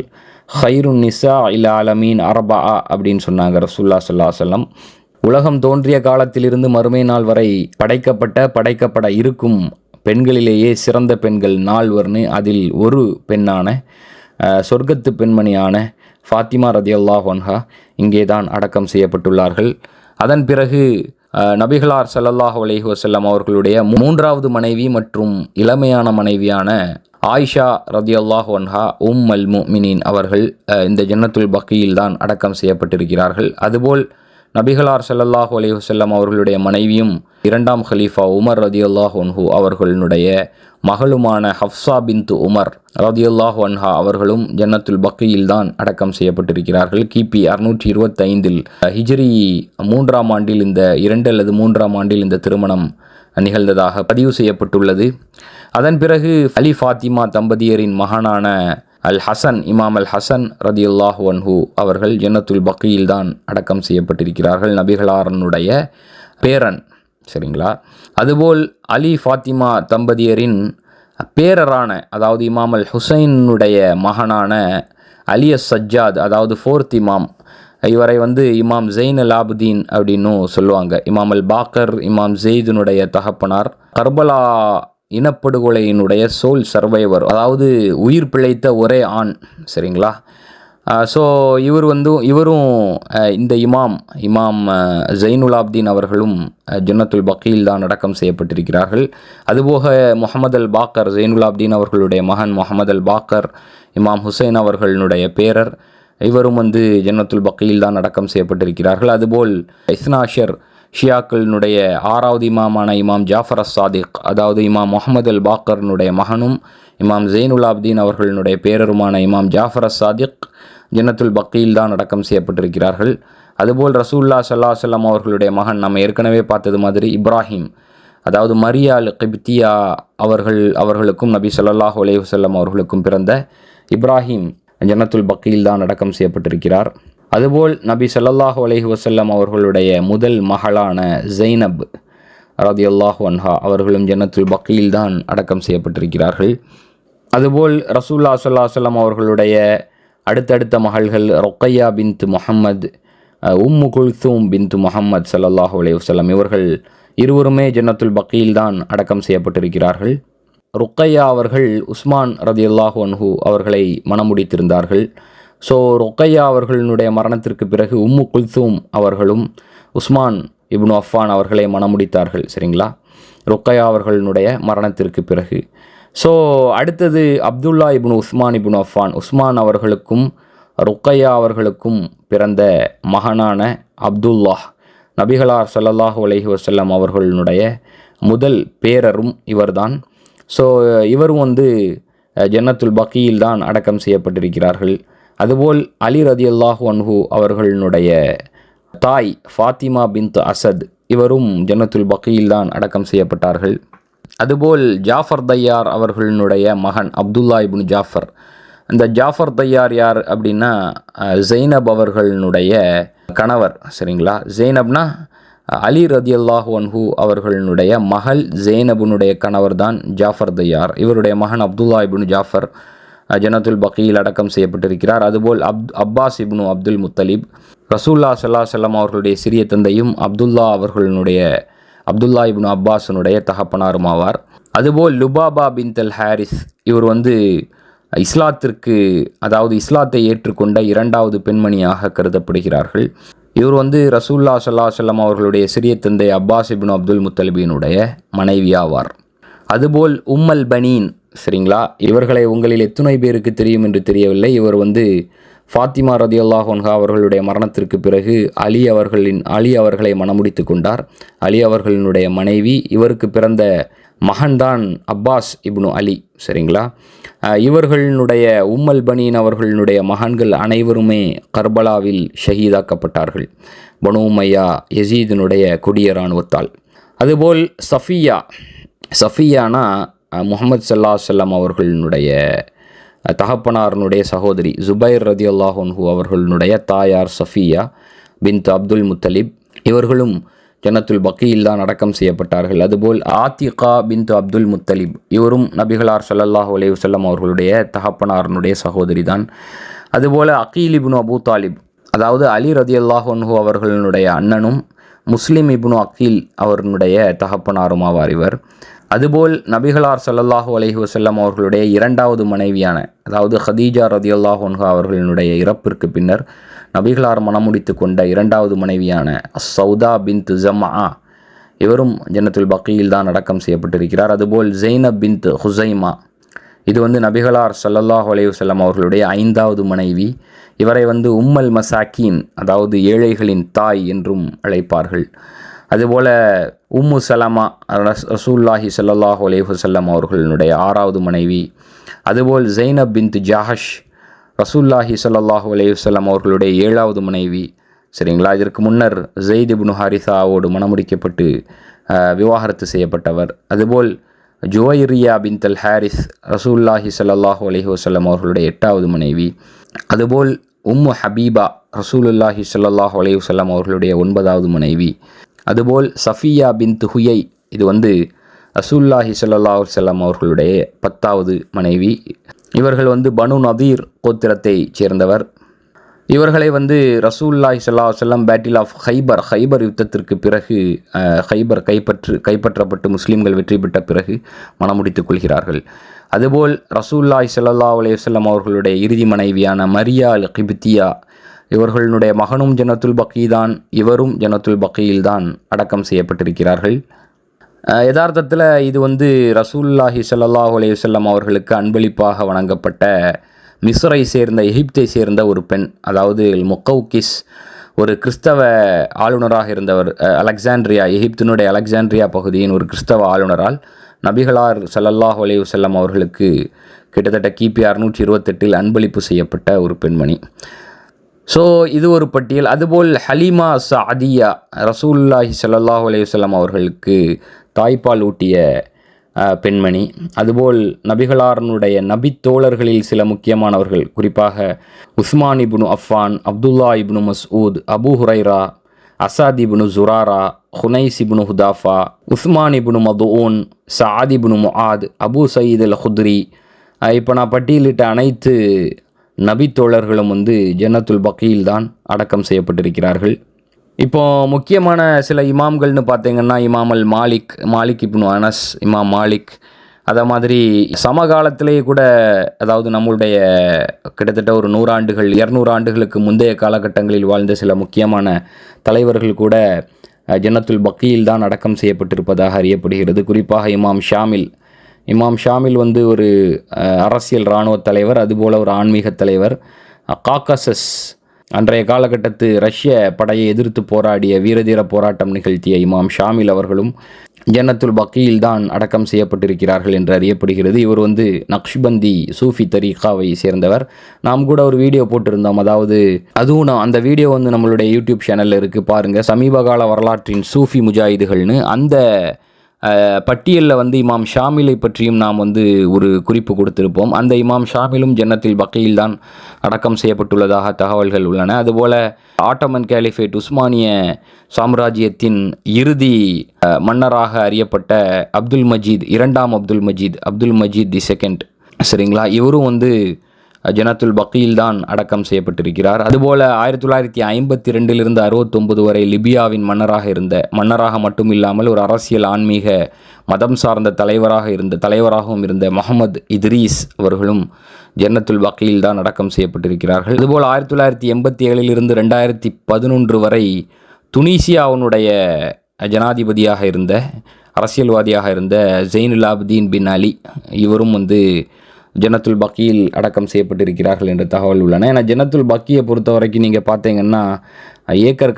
ஹைருன் நிசா இல் ஆலமீன் அர்பா அப்படின்னு சொன்னாங்க ரசூலுல்லாஹி ஸல்லல்லாஹு அலைஹி வஸல்லம். உலகம் தோன்றிய காலத்திலிருந்து மறுமை நாள் வரை படைக்கப்பட இருக்கும் பெண்களிலேயே சிறந்த பெண்கள் 4 அதில் ஒரு பெண்ணான சொர்க்கத்து பெண்மணியான ஃபாத்திமா ரதியல்லாஹு அன்ஹா இங்கே தான் அடக்கம் செய்யப்பட்டுள்ளார்கள். அதன் பிறகு நபிகளார் ஸல்லல்லாஹு அலைஹி வஸல்லம் அவர்களுடைய 3வது மனைவி மற்றும் இளமையான மனைவியான ஆயிஷா ரதியல்லாஹு அன்ஹா அல் முஃமினீன் அவர்கள் இந்த ஜன்னத்துல் பக்கியில் தான் அடக்கம் செய்யப்பட்டிருக்கிறார்கள். அதுபோல் நபிகளார் ஸல்லல்லாஹு அலைஹி வஸல்லம் அவர்களுடைய மனைவியும் 2ஆம் ஹலீஃபா உமர் ரதியல்லாஹு அன்ஹு அவர்களுடைய மகளுமான ஹஃப்ஸா பின்த் உமர் ரதியல்லாஹு அன்ஹா அவர்களும் ஜன்னத்துல் பக்கியில் தான் அடக்கம் செய்யப்பட்டிருக்கிறார்கள். கிபி 625 ஹிஜ்ரி 3ஆம் ஆண்டில் இந்த 2 அல்லது 3ஆம் ஆண்டில் இந்த திருமணம் நிகழ்ந்ததாக பதிவு செய்யப்பட்டுள்ளது. அதன் பிறகு அலி ஃபாத்திமா தம்பதியரின் மகனான இமாம் அல் ஹசன் ரதியல்லாஹு அன்ஹு அவர்கள் ஜன்னத்துல் பக்கியில் தான் அடக்கம் செய்யப்பட்டிருக்கிறார்கள், நபிகளாரனுடைய பேரன். சரிங்களா? அதுபோல் அலி ஃபாத்திமா தம்பதியரின் பேரரான, அதாவது இமாம் அல் ஹுசைனுடைய மகனான அலி சஜ்ஜாத், அதாவது 4th இமாம், இவரை இமாம் ஜெயின் அல் ஆபுதீன் அப்படின்னு சொல்லுவாங்க. இமாம் அல் பாக்கர், இமாம் ஜெயிதுனுடைய தகப்பனார், கர்பலா இனப்படுகொலையினுடைய சோல் சர்வைவர், அதாவது உயிர் பிழைத்த ஒரே ஆண். சரிங்களா? ஸோ இவரும் இந்த இமாம் ஜெயினுல் ஆப்தீன் அவர்களும் ஜன்னத்துல் பக்கியில் தான் அடக்கம் செய்யப்பட்டிருக்கிறார்கள். அதுபோக முஹம்மது அல் பாக்கர், ஜெயினுல் ஆப்தீன் அவர்களுடைய மகன் முஹம்மது அல் பாக்கர், இமாம் ஹுசைன் அவர்களுடைய பேரர், இவரும் ஜன்னத்துல் பக்கியில் தான் அடக்கம் செய்யப்பட்டிருக்கிறார்கள். அதுபோல் இஸ்னாஷர் ஷியாக்களினுடைய 6வது இமாமான இமாம் ஜாஃபர் சாதிக், அதாவது இமாம் முஹம்மது அல் பாக்கர்னுடைய மகனும் இமாம் ஜெயினுல் ஆப்தீன் அவர்களுடைய பேரருமான இமாம் ஜாஃபர் சாதிக் ஜன்னத்துல் பக்கியில் தான் அடக்கம் செய்யப்பட்டிருக்கிறார்கள். அதுபோல் ரசூலுல்லாஹி ஸல்லல்லாஹு அலைஹி வஸல்லம் அவர்களுடைய மகன், நம்ம ஏற்கனவே பார்த்தது மாதிரி இப்ராஹிம், அதாவது மரியா அல் கிப்தியா அவர்களுக்கும் நபி ஸல்லல்லாஹு அலைஹி வஸல்லம் அவர்களுக்கும் பிறந்த இப்ராஹிம் ஜன்னத்துல் பக்கியில் தான் அடக்கம் செய்யப்பட்டிருக்கிறார். அதுபோல் நபி ஸல்லல்லாஹு அலைஹி வஸல்லம் அவர்களுடைய முதல் மகளான ஜைனப் ரதியல்லாஹு அன்ஹா அவர்களும் ஜன்னத்துல் பக்கீல் தான் அடக்கம் செய்யப்பட்டிருக்கிறார்கள். அதுபோல் ரசூலுல்லாஹி ஸல்லல்லாஹு அலைஹி வஸல்லம் அவர்களுடைய அடுத்தடுத்த மகள்கள் ருக்கையா பின்த் முஹம்மத், உம்மு குல்தூம் பின்த் முஹம்மத் ஸல்லல்லாஹு அலைஹி வஸல்லம் இவர்கள் இருவருமே ஜன்னத்துல் பக்கீல் தான் அடக்கம் செய்யப்பட்டிருக்கிறார்கள். ருக்கையா அவர்கள் உஸ்மான் ரதியல்லாஹு அன்ஹு அவர்களை மணமுடித்திருந்தார்கள். ஸோ ருக்கையா அவர்களுடைய மரணத்திற்கு பிறகு உம்மு குல்தூம் அவர்களும் உஸ்மான் இப்னு அஃபான் அவர்களை மணமுடித்தார்கள். சரிங்களா, ருக்கையா அவர்களுடைய மரணத்திற்கு பிறகு. ஸோ அடுத்தது அப்துல்லா இப்னு உஸ்மான் இப்னு அஃபான், உஸ்மான் அவர்களுக்கும் ருக்கையா அவர்களுக்கும் பிறந்த மகனான அப்துல்லாஹ் நபிகளார் ஸல்லல்லாஹு அலைஹி வஸல்லம் அவர்களுடைய முதல் பேரரும் இவர்தான். ஸோ இவரும் ஜன்னத்துல் பக்கீல் தான் அடக்கம் செய்யப்பட்டிருக்கிறார்கள். அதுபோல் அலி ரதியல்லாஹு அன்ஹு அவர்களுடைய தாய் ஃபாத்திமா பின்த் அசத் இவரும் ஜன்னத்துல் பக்கீல் தான் அடக்கம் செய்யப்பட்டார்கள். அதுபோல் ஜாஃபர் தையார் அவர்களுடைய மகன் அப்துல்லா இப்னு ஜாஃபர். இந்த ஜாஃபர் தையார் யார் அப்படின்னா ஜெய்னப் அவர்களுடைய கணவர். சரிங்களா, ஜெய்னப்னா அலி ரதியல்லாஹு அன்ஹு அவர்களுடைய மகள் ஜெய்னபுனுடைய கணவர் தான் ஜாஃபர் தையார். இவருடைய மகன் அப்துல்லா இப்னு ஜாஃபர் ஜன்னத்துல் பக்கீல் அடக்கம் செய்யப்பட்டிருக்கிறார். அதுபோல் அப்பாஸ் இப்னு அப்துல் முத்தலிப் ரசூலுல்லாஹி ஸல்லல்லாஹு அலைஹி வஸல்லம் அவர்களுடைய சிறிய தந்தையும் அப்துல்லா இப்னு அப்பாஸினுடைய தகப்பனாருமாவார். அதுபோல் லுபாபா பின்த் ஹாரிஸ் இவர் இஸ்லாத்திற்கு, அதாவது இஸ்லாத்தை ஏற்றுக்கொண்ட இரண்டாவது பெண்மணியாக கருதப்படுகிறார்கள். இவர் ரசூலுல்லாஹி ஸல்லல்லாஹு அலைஹி வஸல்லம் அவர்களுடைய சிறிய தந்தை அப்பாஸ் இப்னு அப்துல் முத்தலிபினுடைய மனைவியாவார். அதுபோல் உம்மல் பனீன். சரிங்களா, இவர்களை உங்களில் எத்தனை பேருக்கு தெரியும் என்று தெரியவில்லை. இவர் ஃபாத்திமா ரதியல்லாஹு அன்ஹா அவர்களுடைய மரணத்திற்கு பிறகு அலி அவர்களை மணமுடித்து கொண்டார். அலி அவர்களினுடைய மனைவி. இவருக்கு பிறந்த மகன்தான் அப்பாஸ் இப்னு அலி. சரிங்களா, இவர்களுடைய உம்மல் பனீன் அவர்களுடைய மகன்கள் அனைவருமே கர்பலாவில் ஷஹீதாக்கப்பட்டார்கள் பனு உமையா யசீதினுடைய கொடிய இராணுவத்தால். அதுபோல் சஃபியானா முஹம்மது ஸல்லல்லாஹு அலைஹி வஸல்லம் அவர்களுடைய தகப்பனாரனுடைய சகோதரி ஜுபைர் ரதியல்லாஹு அன்ஹு அவர்களுடைய தாயார் சஃபியா பின்த் அப்துல் முத்தலிப் இவர்களும் ஜன்னத்துல் பக்கீல் தான் அடக்கம் செய்யப்பட்டார்கள். அதுபோல் ஆத்திகா பின்த் அப்துல் முத்தலிப் இவரும் நபிகளார் ஸல்லல்லாஹு அலைஹி வஸல்லம் அவர்களுடைய தகப்பனாரனுடைய சகோதரி தான். அதுபோல் அகீல் இப்னு அபூ தாலிப், அதாவது அலி ரதியல்லாஹு அன்ஹு அவர்களுடைய அண்ணனும் முஸ்லிம் இப்னு அகீல் அவர்களுடைய தகப்பனாரும் ஆவார் இவர். அதுபோல் நபிகளார் ஸல்லல்லாஹு அலைஹி வஸல்லம் அவர்களுடைய இரண்டாவது மனைவியான, அதாவது ஹதீஜா ரதியல்லாஹு அன்ஹா அவர்களுடைய இறப்பிற்கு பின்னர் நபிகளார் மணமுடித்து கொண்ட இரண்டாவது மனைவியான சௌதா பின்த் ஜம்ஆ இவரும் ஜன்னத்துல் பக்கீல் தான் அடக்கம் செய்யப்பட்டிருக்கிறார். அதுபோல் ஜெய்னப் பின்த் ஹுசைமா இது நபிகளார் ஸல்லல்லாஹு அலைஹி வஸல்லம் அவர்களுடைய ஐந்தாவது மனைவி. இவரை உம்மல் மசாக்கீன், அதாவது ஏழைகளின் தாய் என்றும் அழைப்பார்கள். அதுபோல் உம்மு சலமா ரசூலுல்லாஹி ஸல்லல்லாஹு அலைஹி வஸல்லம் அவர்களுடைய ஆறாவது மனைவி. அதுபோல் ஜெய்னப் பின்த் ஜஹஷ் ரசூலுல்லாஹி ஸல்லல்லாஹு அலைஹி வஸல்லம் அவர்களுடைய ஏழாவது மனைவி. சரிங்களா, இதற்கு முன்னர் ஸெய்த் இப்னு ஹாரிசாவோடு மணமுடிக்கப்பட்டு விவாகரத்து செய்யப்பட்டவர். அதுபோல் ஜுவைரியா பின்த் அல் ஹாரிஸ் ரசூலுல்லாஹி ஸல்லல்லாஹு அலைஹி வஸல்லம் அவர்களுடைய எட்டாவது மனைவி. அதுபோல் உம்மு ஹபீபா ரசூலுல்லாஹி ஸல்லல்லாஹு அலைஹி வஸல்லம் அவர்களுடைய ஒன்பதாவது மனைவி. அதுபோல் சஃபியா பின்த் ஹுயை இது ரசூலுல்லாஹி ஸல்லல்லாஹு அலைஹி வஸல்லம் அவர்களுடைய 10வது மனைவி. இவர்கள் பனு நதீர் கோத்திரத்தை சேர்ந்தவர். இவர்களை ரசூலுல்லாஹி ஸல்லல்லாஹு அலைஹி வஸல்லம் பேட்டில் ஆஃப் ஹைபர் யுத்தத்திற்கு பிறகு ஹைபர் கைப்பற்றப்பட்டு முஸ்லீம்கள் வெற்றி பெற்ற பிறகு மணமுடித்துக் கொள்கிறார்கள். அதுபோல் ரசூலுல்லாஹி ஸல்லல்லாஹு அலைஹி வஸல்லம் அவர்களுடைய இறுதி மனைவியான மரியா அல் கிப்தியா இவர்களுடைய மகனும் ஜன்னத்துல் பக்கீல் தான், இவரும் ஜன்னத்துல் பக்கீல் தான் அடக்கம் செய்யப்பட்டிருக்கிறார்கள். யதார்த்தத்தில் இது ரசூலுல்லாஹி ஸல்லல்லாஹு அலைஹி வஸல்லம் அவர்களுக்கு அன்பளிப்பாக வழங்கப்பட்ட மிஸ்ரை சேர்ந்த, எகிப்தை சேர்ந்த ஒரு பெண், அதாவது முக்கவுக்கிஸ், ஒரு கிறிஸ்தவ ஆளுநராக இருந்தவர். அலெக்சாண்ட்ரியா, எகிப்தினுடைய அலெக்சாண்ட்ரியா பகுதியின் ஒரு கிறிஸ்தவ ஆளுநரால் நபிகளார் ஸல்லல்லாஹு அலைஹி வஸல்லம் அவர்களுக்கு கிட்டத்தட்ட கிபி 628 அன்பளிப்பு செய்யப்பட்ட ஒரு பெண்மணி. ஸோ இது ஒரு பட்டியல். அதுபோல் ஹலீமா சஅதியா ரசூலுல்லாஹி ஸல்லல்லாஹு அலைஹி வஸல்லம் அவர்களுக்கு தாய்ப்பால் ஊட்டிய பெண்மணி. அதுபோல் நபிகளாரனுடைய நபித்தோழர்களில் சில முக்கியமானவர்கள், குறிப்பாக உஸ்மான் இப்னு அஃபான், அப்துல்லா இப்னு மஸ்ஊத், அபு ஹுரைரா, அசாத் இப்னு ஜுராரா, ஹுனைஸ் இப்னு ஹுதாஃபா, உஸ்மான் இப்னு மதுஊன், சஅத் இப்னு முஆத், அபு சயீத் அல் குத்ரி. இப்போ நான் பட்டியலிட்ட அனைத்து நபித்தோழர்களும் ஜன்னத்துல் பக்கீயில் தான் அடக்கம் செய்யப்பட்டிருக்கிறார்கள். இப்போ முக்கியமான சில இமாம்கள்னு பார்த்தீங்கன்னா, இமாம் அல் மாலிக் இப்னு அனஸ், இமாம் மாலிக். அதை மாதிரி சமகாலத்திலேயே கூட, அதாவது நம்மளுடைய கிட்டத்தட்ட ஒரு 100 ஆண்டுகள் 200 ஆண்டுகளுக்கு முந்தைய காலகட்டங்களில் வாழ்ந்த சில முக்கியமான தலைவர்கள் கூட ஜன்னத்துல் பக்கீயில் தான் அடக்கம் செய்யப்பட்டிருப்பதாக அறியப்படுகிறது. குறிப்பாக இமாம் ஷாமில் ஒரு அரசியல் இராணுவ தலைவர், அதுபோல் ஒரு ஆன்மீக தலைவர். காக்கசஸ், அன்றைய காலகட்டத்து ரஷ்ய படையை எதிர்த்து போராடிய வீரதீர போராட்டம் நிகழ்த்திய இமாம் ஷாமில் அவர்களும் ஜன்னத்துல் பக்கீயில் தான் அடக்கம் செய்யப்பட்டிருக்கிறார்கள் என்று அறியப்படுகிறது. இவர் நக்ஷ்பந்தி சூஃபி தரீகாவை சேர்ந்தவர். நாம் கூட ஒரு வீடியோ போட்டிருந்தோம். அதாவது அதுவும் அந்த வீடியோ நம்மளுடைய யூடியூப் சேனலில் இருக்குது, பாருங்கள். சமீபகால வரலாற்றின் சூஃபி முஜாஹிதுகள்னு அந்த பட்டியலில் இமாம் ஷாமிலை பற்றியும் நாம் ஒரு குறிப்பு கொடுத்திருப்போம். அந்த இமாம் ஷாமிலும் ஜன்னத்துல் பக்கீயில் தான் அடக்கம் செய்யப்பட்டுள்ளதாக தகவல்கள் உள்ளன. அதுபோல் ஆட்டோமன் கேலிஃபேட், உஸ்மானிய சாம்ராஜ்யத்தின் இறுதி மன்னராக அறியப்பட்ட இரண்டாம் அப்துல் மஜீத் தி செகண்ட், சரிங்களா, இவரும் ஜன்னத்துல் பக்கீயில் தான் அடக்கம் செய்யப்பட்டிருக்கிறார். அதுபோல் 1952 69 வரை லிபியாவின் மன்னராக மட்டும் இல்லாமல் ஒரு அரசியல், ஆன்மீக, மதம் சார்ந்த தலைவராகவும் இருந்த முகமது இத்ரீஸ் அவர்களும் ஜன்னத்துல் பக்கீயில் தான் அடக்கம் செய்யப்பட்டிருக்கிறார்கள். அதுபோல் 1987 2011 வரை துனிசியாவினுடைய ஜனாதிபதியாக இருந்த, அரசியல்வாதியாக இருந்த ஜெயினுல் ஆபிதீன் பின் அலி, இவரும் ஜன்னத்துல் பக்கீயில் அடக்கம் செய்யப்பட்டிருக்கிறார்கள் என்ற தகவல் உள்ளன. ஏன்னா ஜன்னத்துல் பக்கியை பொறுத்த வரைக்கும் நீங்கள் பார்த்தீங்கன்னா ஏக்கர்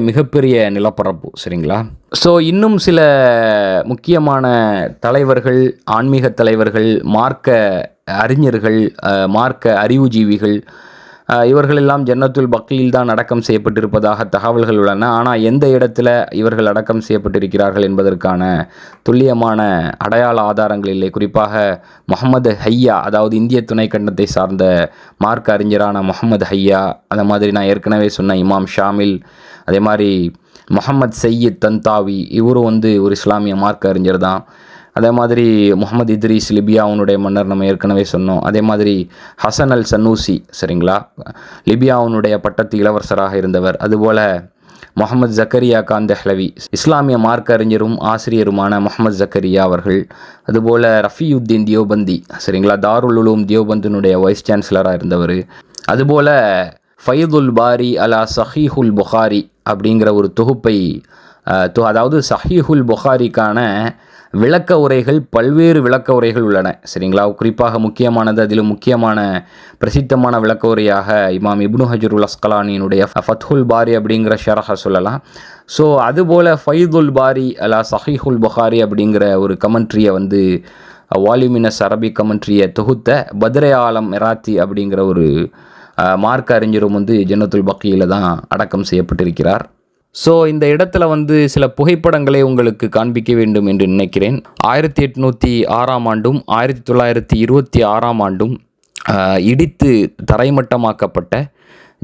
மிகப்பெரிய நிலப்பரப்பு, சரிங்களா. ஸோ இன்னும் சில முக்கியமான தலைவர்கள், ஆன்மீக தலைவர்கள், மார்க்க அறிஞர்கள், மார்க்க அறிவுஜீவிகள், இவர்களெல்லாம் ஜன்னத்துல் பக்கீயில் தான் அடக்கம் செய்யப்பட்டிருப்பதாக தகவல்கள் உள்ளன. ஆனால் எந்த இடத்துல இவர்கள் அடக்கம் செய்யப்பட்டிருக்கிறார்கள் என்பதற்கான துல்லியமான அடையாள ஆதாரங்கள் இல்லை. குறிப்பாக முகமது ஹையா, அதாவது இந்திய துணைக்கண்டத்தை சார்ந்த மார்க்க அறிஞரான முகமது ஹையா, அந்த மாதிரி நான் ஏற்கனவே சொன்ன இமாம் ஷாமில், அதே மாதிரி முகமது சையீத் தந்தாவி, இவரும் ஒரு இஸ்லாமிய மார்க்க அறிஞர் தான். அதே மாதிரி முகமது இத்ரீஸ், லிபியாவுடைய மன்னர், நம்ம ஏற்கனவே சொன்னோம். அதே மாதிரி ஹசன் அல் சன்னூசி, சரிங்களா, லிபியாவுடைய பட்டத்து இளவரசராக இருந்தவர். அதுபோல் முகமது ஜக்கரியா கான் தெஹ்லவி, இஸ்லாமிய மார்க்க அறிஞரும் ஆசிரியருமான முகமது ஜக்கரியா அவர்கள். அதுபோல் ரஃபியுத்தீன் தியோபந்தி, சரிங்களா, தாருல் உலூம் தியோபந்தினுடைய வைஸ் சான்சலராக இருந்தவர். அதுபோல் ஃபைதுல் பாரி அலா சஹீஹுல் புகாரி அப்படிங்கிற ஒரு தொகுப்பை, அதாவது சஹீஹுல் புகாரிக்கான விளக்க உரைகள், பல்வேறு விளக்க உரைகள் உள்ளன, சரிங்களா. குறிப்பாக முக்கியமானது, அதிலும் முக்கியமான பிரசித்தமான விளக்க உரையாக இமாம் இப்னு ஹஜருல் அஸ்கலானியினுடைய ஃபத்ஹுல் பாரி அப்படிங்கிற ஷரஹை சொல்லலாம். ஸோ அதுபோல் ஃபைதுல் பாரி அலா சஹீஹுல் புகாரி அப்படிங்கிற ஒரு கமெண்ட்ரியை வால்யூமினஸ் அரபிக் கமெண்ட்ரியை தொகுத்த பத்ரே ஆலம் எராத்தி அப்படிங்கிற ஒரு மார்க்க அறிஞரும் ஜன்னத்துல் பக்கீயில் தான் அடக்கம் செய்யப்பட்டிருக்கிறார். ஸோ இந்த இடத்துல சில புகைப்படங்களை உங்களுக்கு காண்பிக்க வேண்டும் என்று நினைக்கிறேன். 1806 ஆண்டும் 1926 ஆண்டும் இடித்து தரைமட்டமாக்கப்பட்ட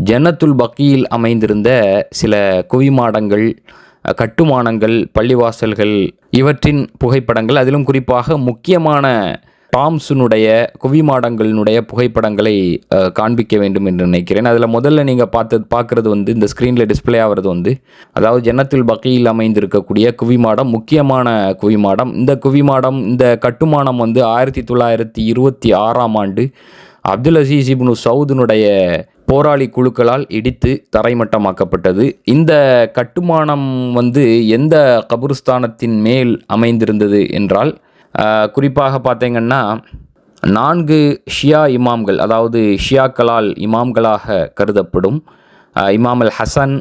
ஜன்னத்துல் பக்கீயில் அமைந்திருந்த சில குவிமாடங்கள், கட்டுமானங்கள், பள்ளிவாசல்கள், இவற்றின் புகைப்படங்கள், அதிலும் குறிப்பாக முக்கியமான டாம்ஸுனுடைய குவிமாடங்களினுடைய புகைப்படங்களை காண்பிக்க வேண்டும் என்று நினைக்கிறேன். அதில் முதல்ல நீங்கள் பார்க்குறது இந்த ஸ்க்ரீனில் டிஸ்பிளே ஆகிறது அதாவது ஜன்னத்துல் பக்கீயில் அமைந்திருக்கக்கூடிய குவிமாடம், முக்கியமான குவிமாடம். இந்த கட்டுமானம் 1926 ஆண்டு அப்துல் அசீஸ் இப்னு சவுதினுடைய போராளி குழுக்களால் இடித்து தரைமட்டமாக்கப்பட்டது. இந்த கட்டுமானம் எந்த கபுர்ஸ்தானத்தின் மேல் அமைந்திருந்தது என்றால், குறிப்பாக பார்த்தீங்கன்னா 4 ஷியா இமாம்கள், அதாவது ஷியாக்களால் இமாம்களாக கருதப்படும் இமாம் அல் ஹசன்,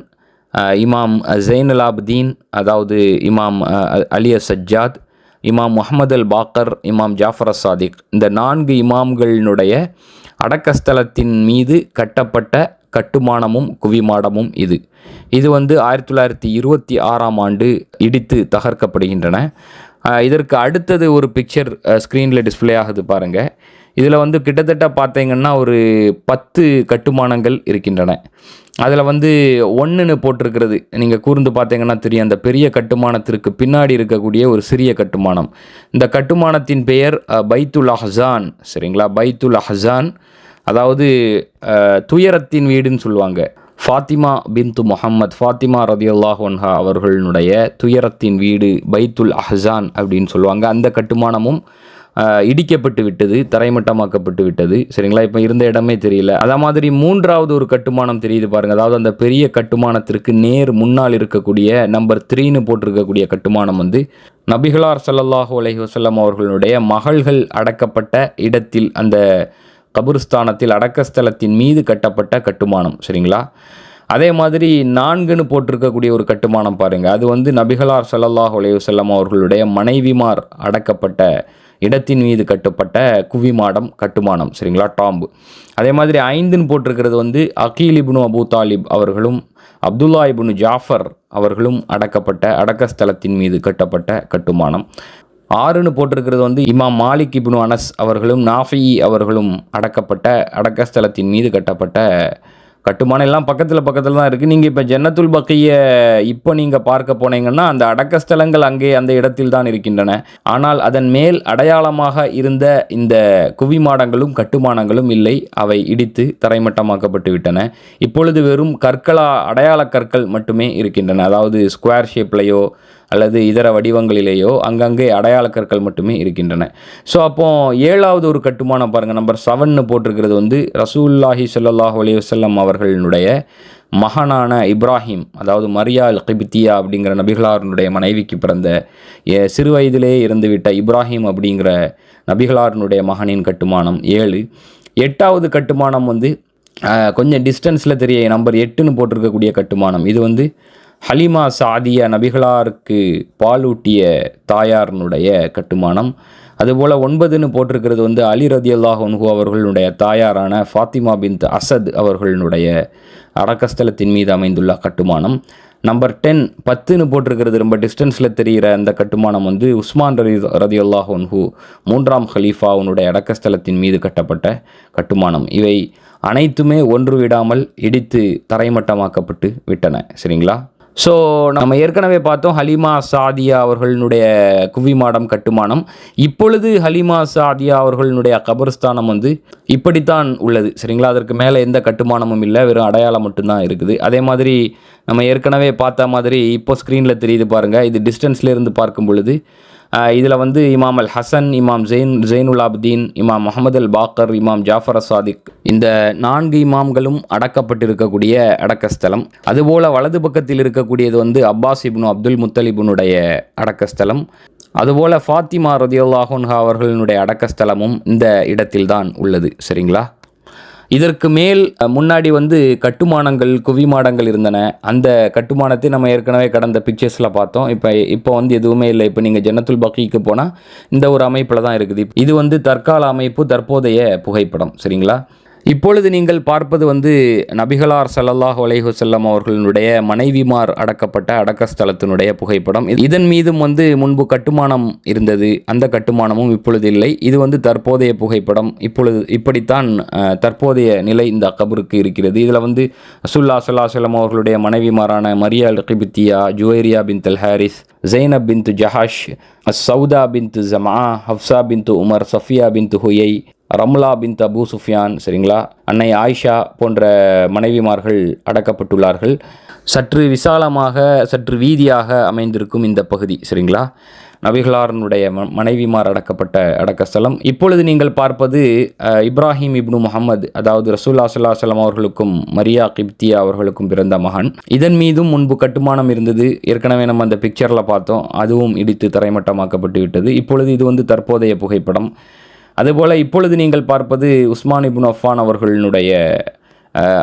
இமாம் ஜெயினுல் ஆபிதீன், அதாவது இமாம் அலி சஜ்ஜாத், இமாம் முஹம்மது அல் பாக்கர், இமாம் ஜாஃபர் சாதிக், இந்த 4 இமாம்களினுடைய அடக்கஸ்தலத்தின் மீது கட்டப்பட்ட கட்டுமானமும் குவிமாடமும் இது 1926 ஆண்டு இடித்து தகர்க்கப்படுகின்றன. இதற்கு அடுத்தது ஒரு பிக்சர் ஸ்க்ரீனில் டிஸ்பிளே ஆகுது பாருங்கள். இதில் வந்து கிட்டத்தட்ட பார்த்தீங்கன்னா ஒரு 10 கட்டுமானங்கள் இருக்கின்றன. அதில் வந்து 1ன்னு போட்டிருக்கிறது நீங்கள் கூர்ந்து பார்த்தீங்கன்னா தெரியும். அந்த பெரிய கட்டுமானத்திற்கு பின்னாடி இருக்கக்கூடிய ஒரு சிறிய கட்டுமானம். இந்த கட்டுமானத்தின் பெயர் பைத்துல் அஹ்ஸான். சரிங்களா, பைத்துல் அஹ்ஸான், அதாவது துயரத்தின் வீடுன்னு சொல்லுவாங்க. ஃபாத்திமா பின்து முஹம்மத், ஃபாத்திமா ரதியல்லாஹு அன்ஹா அவர்களுடைய துயரத்தின் வீடு பைத்துல் அஹ்ஸான் அப்படின்னு சொல்லுவாங்க. அந்த கட்டுமானமும் இடிக்கப்பட்டு விட்டது, தரைமட்டமாக்கப்பட்டு விட்டது. சரிங்களா, இப்போ இருந்த இடமே தெரியல. அதே மாதிரி 3வது ஒரு கட்டுமானம் தெரியுது பாருங்கள். அதாவது அந்த பெரிய கட்டுமானத்திற்கு நேர் முன்னால் இருக்கக்கூடிய நம்பர் 3ன்னு போட்டிருக்கக்கூடிய கட்டுமானம் வந்து நபிகளார் ஸல்லல்லாஹு அலைஹி வஸல்லம் அவர்களுடைய மகள்கள் அடக்கப்பட்ட இடத்தில், அந்த கபுர்ஸ்தானத்தில் அடக்கஸ்தலத்தின் மீது கட்டப்பட்ட கட்டுமானம். சரிங்களா, அதே மாதிரி 4ன்னு போட்டிருக்கக்கூடிய ஒரு கட்டுமானம் பாருங்கள். அது வந்து நபிகளார் ஸல்லல்லாஹு அலைஹி வஸல்லம் அவர்களுடைய மனைவிமார் அடக்கப்பட்ட இடத்தின் மீது கட்டப்பட்ட குவிமாடம் கட்டுமானம். சரிங்களா, டாம்பு. அதே மாதிரி 5ன்னு போட்டிருக்கிறது வந்து அகீல் இப்னு அபு தாலிப் அவர்களும் அப்துல்லா இப்னு ஜாஃபர் அவர்களும் அடக்கப்பட்ட அடக்கஸ்தலத்தின் மீது கட்டப்பட்ட கட்டுமானம். 6ன்னு போட்டிருக்கிறது வந்து இமாம் மாலிக் இப்னு அனஸ் அவர்களும் நாஃபி அவர்களும் அடக்கப்பட்ட அடக்கஸ்தலத்தின் மீது கட்டப்பட்ட கட்டுமானம். எல்லாம் பக்கத்தில் தான் இருக்குது. நீங்கள் இப்போ ஜன்னத்துல் பக்கிய இப்போ நீங்கள் பார்க்க போனீங்கன்னா அந்த அடக்கஸ்தலங்கள் அங்கே அந்த இடத்தில் தான் இருக்கின்றன. ஆனால் அதன் மேல் அடையாளமாக இருந்த இந்த குவிமாடங்களும் கட்டுமானங்களும் இல்லை. அவை இடித்து தரைமட்டமாக்கப்பட்டு விட்டன. இப்பொழுது வெறும் அடையாள கற்கள் மட்டுமே இருக்கின்றன. அதாவது ஸ்கொயர் ஷேப்லேயோ அல்லது இதர வடிவங்களிலேயோ அங்கங்கே அடையாள கற்கள் மட்டுமே இருக்கின்றன. ஸோ அப்போது 7வது ஒரு கட்டுமானம் பாருங்கள், நம்பர் 7ன்னு போட்டிருக்கிறது வந்து ரசூலுல்லாஹி ஸல்லல்லாஹு அலைஹி வஸல்லம் அவர்களுடைய மகனான இப்ராஹிம், அதாவது மரியா அல் கிப்தியா அப்படிங்கிற நபிகளாருடைய மனைவிக்கு பிறந்த சிறு வயதிலே இருந்துவிட்ட இப்ராஹிம் அப்படிங்கிற நபிகளாருடைய மகனின் கட்டுமானம் 7. 8வது கட்டுமானம் வந்து கொஞ்சம் டிஸ்டன்ஸில் தெரிய நம்பர் 8ன்னு போட்டிருக்கக்கூடிய கட்டுமானம். இது வந்து ஹலிமா சாதியா, நபிகளாருக்கு பாலூட்டிய தாயாரினுடைய கட்டுமானம். அதுபோல் 9ன்னு போட்டிருக்கிறது வந்து அலி ரதியல்லாஹு அன்ஹு அவர்களுடைய தாயாரான ஃபாத்திமா பின்த் அசத் அவர்களுடைய அடக்கஸ்தலத்தின் மீது அமைந்துள்ள கட்டுமானம். நம்பர் 10ன்னு போட்டிருக்கிறது ரொம்ப டிஸ்டன்ஸில் தெரிகிற அந்த கட்டுமானம் வந்து உஸ்மான் ரதியல்லாஹு அன்ஹு 3ஆம் ஹலீஃபாவுடைய அடக்கஸ்தலத்தின் மீது கட்டப்பட்ட கட்டுமானம். இவை அனைத்துமே ஒன்று விடாமல் இடித்து தரைமட்டமாக்கப்பட்டு விட்டன. சரிங்களா, ஸோ நம்ம ஏற்கனவே பார்த்தோம் ஹலிமா சாதியா அவர்களுடைய குவிமாடம் கட்டுமானம். இப்பொழுது ஹலிமா சாதியா அவர்களுடைய கபர்ஸ்தானம் வந்து இப்படித்தான் உள்ளது. சரிங்களா, அதற்கு மேலே எந்த கட்டுமானமும் இல்லை, வெறும் அடையாளம் மட்டும்தான் இருக்குது. அதே மாதிரி நம்ம ஏற்கனவே பார்த்த மாதிரி இப்போ ஸ்க்ரீனில் தெரியுது பாருங்கள். இது டிஸ்டன்ஸ்லேருந்து பார்க்கும் பொழுது இதில் வந்து இமாம் அல் ஹசன், இமாம் ஜெயினுல் ஆபிதீன், இமாம் முஹம்மது அல் பாக்கர், இமாம் ஜாஃபர் சாதிக், இந்த 4 இமாம்களும் அடக்கப்பட்டிருக்கக்கூடிய அடக்கஸ்தலம். அதுபோல் வலது பக்கத்தில் இருக்கக்கூடியது வந்து அப்பாஸ் இப்னு அப்துல் முத்தலிபுனுடைய அடக்கஸ்தலம். அதுபோல் ஃபாத்திமா ரதியல்லாஹு அன்ஹா அவர்களுடைய அடக்கஸ்தலமும் இந்த இடத்தில்தான் உள்ளது. சரிங்களா, இதற்கு மேல் முன்னாடி வந்து கட்டுமானங்கள் குவிமாடங்கள் இருந்தன. அந்த கட்டுமானத்தை நம்ம ஏற்கனவே கடந்த பிக்சர்ஸில் பார்த்தோம். இப்போ வந்து எதுவுமே இல்லை. இப்போ நீங்கள் ஜன்னத்துல் பக்கிக்கு போனால் இந்த ஒரு அமைப்பில் தான் இருக்குது. இது வந்து தற்கால அமைப்பு, தற்போதைய புகைப்படம். சரிங்களா, இப்பொழுது நீங்கள் பார்ப்பது வந்து நபிகளார் ஸல்லல்லாஹு அலைஹி வஸல்லம் அவர்களுடைய மனைவிமார் அடக்கப்பட்ட அடக்கஸ்தலத்தினுடைய புகைப்படம். இதன் மீதும் வந்து முன்பு கட்டுமானம் இருந்தது. அந்த கட்டுமானமும் இப்பொழுது இல்லை. இது வந்து தற்போதைய புகைப்படம். இப்படித்தான் தற்போதைய நிலை இந்த கபருக்கு இருக்கிறது. இதில் வந்து ரசூலுல்லாஹி ஸல்லல்லாஹு அலைஹி வஸல்லம் அவர்களுடைய மனைவிமாரான மரியா அல் கிப்தியா, ஜுவைரியா பின்த் அல் ஹாரிஸ், ஜைனப் பின்த் ஜஹாஷ், சவுதா பின்த் ஜமா, ஹப்சா பின்த் உமர், சஃபியா பின்த் ஹுயை, ரம்லா பின்த் அபு சுஃபியான். சரிங்களா, அன்னை ஆயிஷா போன்ற மனைவிமார்கள் அடக்கப்பட்டுள்ளார்கள். சற்று விசாலமாக, சற்று வீதியாக அமைந்திருக்கும் இந்த பகுதி. சரிங்களா, நபிகளாரனுடைய மனைவிமார் அடக்கப்பட்ட அடக்கஸ்தலம். இப்பொழுது நீங்கள் பார்ப்பது இப்ராஹிம் இப்னு முஹம்மது, அதாவது ரசூலுல்லாஹி ஸல்லல்லாஹு அலைஹி வஸல்லம் அவர்களுக்கும் மரியா கிப்தியா அவர்களுக்கும் பிறந்த மகன். இதன் மீதும் முன்பு கட்டுமானம் இருந்தது. ஏற்கனவே நம்ம அந்த பிக்சரில் பார்த்தோம். அதுவும் இடித்து தரைமட்டமாக்கப்பட்டு விட்டது. இப்பொழுது இது வந்து தற்போதைய புகைப்படம். அதுபோல் இப்பொழுது நீங்கள் பார்ப்பது உஸ்மான் இப்னு அஃபான் அவர்களுடைய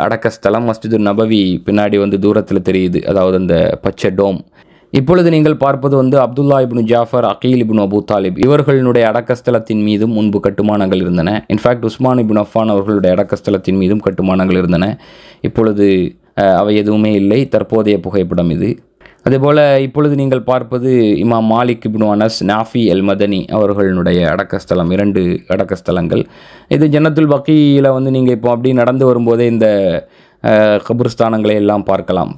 அடக்கஸ்தலம். மஸ்ஜிது நபவி பின்னாடி வந்து தூரத்தில் தெரியுது, அதாவது அந்த பச்சை டோம். இப்பொழுது நீங்கள் பார்ப்பது வந்து அப்துல்லா இப்னு ஜாஃபர், அகீல் இப்னு அபு தாலிப் இவர்களுடைய அடக்கஸ்தலத்தின் மீதும் முன்பு கட்டுமானங்கள் இருந்தன. இன்ஃபேக்ட் உஸ்மான் இப்னு அஃபான் அவர்களுடைய அடக்கஸ்தலத்தின் மீதும் கட்டுமானங்கள் இருந்தன. இப்பொழுது அவை எதுவுமே இல்லை. தற்போதைய புகைப்படம் இது. அதேபோல் இப்பொழுது நீங்கள் பார்ப்பது இமாம் மாலிக் இப்னு அனஸ் நாஃபி அல் மதனி அவர்களுடைய அடக்கஸ்தலம், 2 அடக்கஸ்தலங்கள். இது ஜன்னத்துல் பக்கீயில் வந்து நீங்கள் இப்போ அப்படி நடந்து வரும்போதே இந்த கபுர்ஸ்தானங்களை எல்லாம்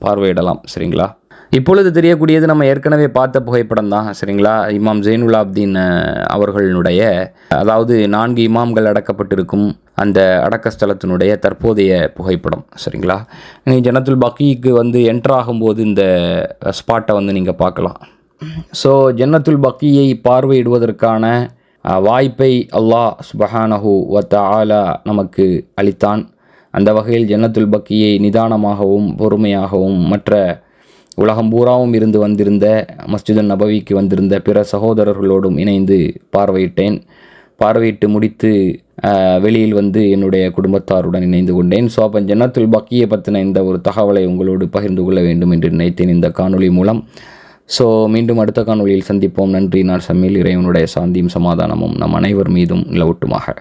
பார்வையிடலாம். சரிங்களா? இப்பொழுது தெரியக்கூடியது நம்ம ஏற்கனவே பார்த்த புகைப்படம் தான். சரிங்களா? இமாம் ஜெயினுல் ஆப்தீன் அவர்களுடைய, அதாவது 4 இமாம்கள் அடக்கப்பட்டிருக்கும் அந்த அடக்கஸ்தலத்தினுடைய தற்போதைய புகைப்படம். சரிங்களா? நீங்கள் ஜன்னத்துல் பக்கீக்கு வந்து என்ட்ராகும்போது இந்த ஸ்பாட்டை வந்து நீங்கள் பார்க்கலாம். ஸோ ஜன்னத்துல் பக்கியை பார்வையிடுவதற்கான வாய்ப்பை அல்லாஹ் சுப்ஹானஹு வ தஆலா நமக்கு அளித்தான். அந்த வகையில் ஜன்னத்துல் பக்கியை நிதானமாகவும் பொறுமையாகவும் மற்ற உலகம் பூராவும் இருந்து வந்திருந்த மஸ்ஜிதுன் நபவிக்கு வந்திருந்த பிற சகோதரர்களோடும் இணைந்து பார்வையிட்டு முடித்து வெளியில் வந்து என்னுடைய குடும்பத்தாருடன் இணைந்து கொண்டேன். ஸோ அப்போ ஜன்னத்துல் பக்கியை பற்றின இந்த ஒரு தகவலை உங்களோடு பகிர்ந்து கொள்ள வேண்டும் என்று நினைத்தேன் இந்த காணொளி மூலம். ஸோ மீண்டும் அடுத்த காணொளியில் சந்திப்போம். நன்றி. நான் சம்மில். இறைவனுடைய சாந்தியும் சமாதானமும் நம் அனைவர் மீதும் நிலவட்டுமாக.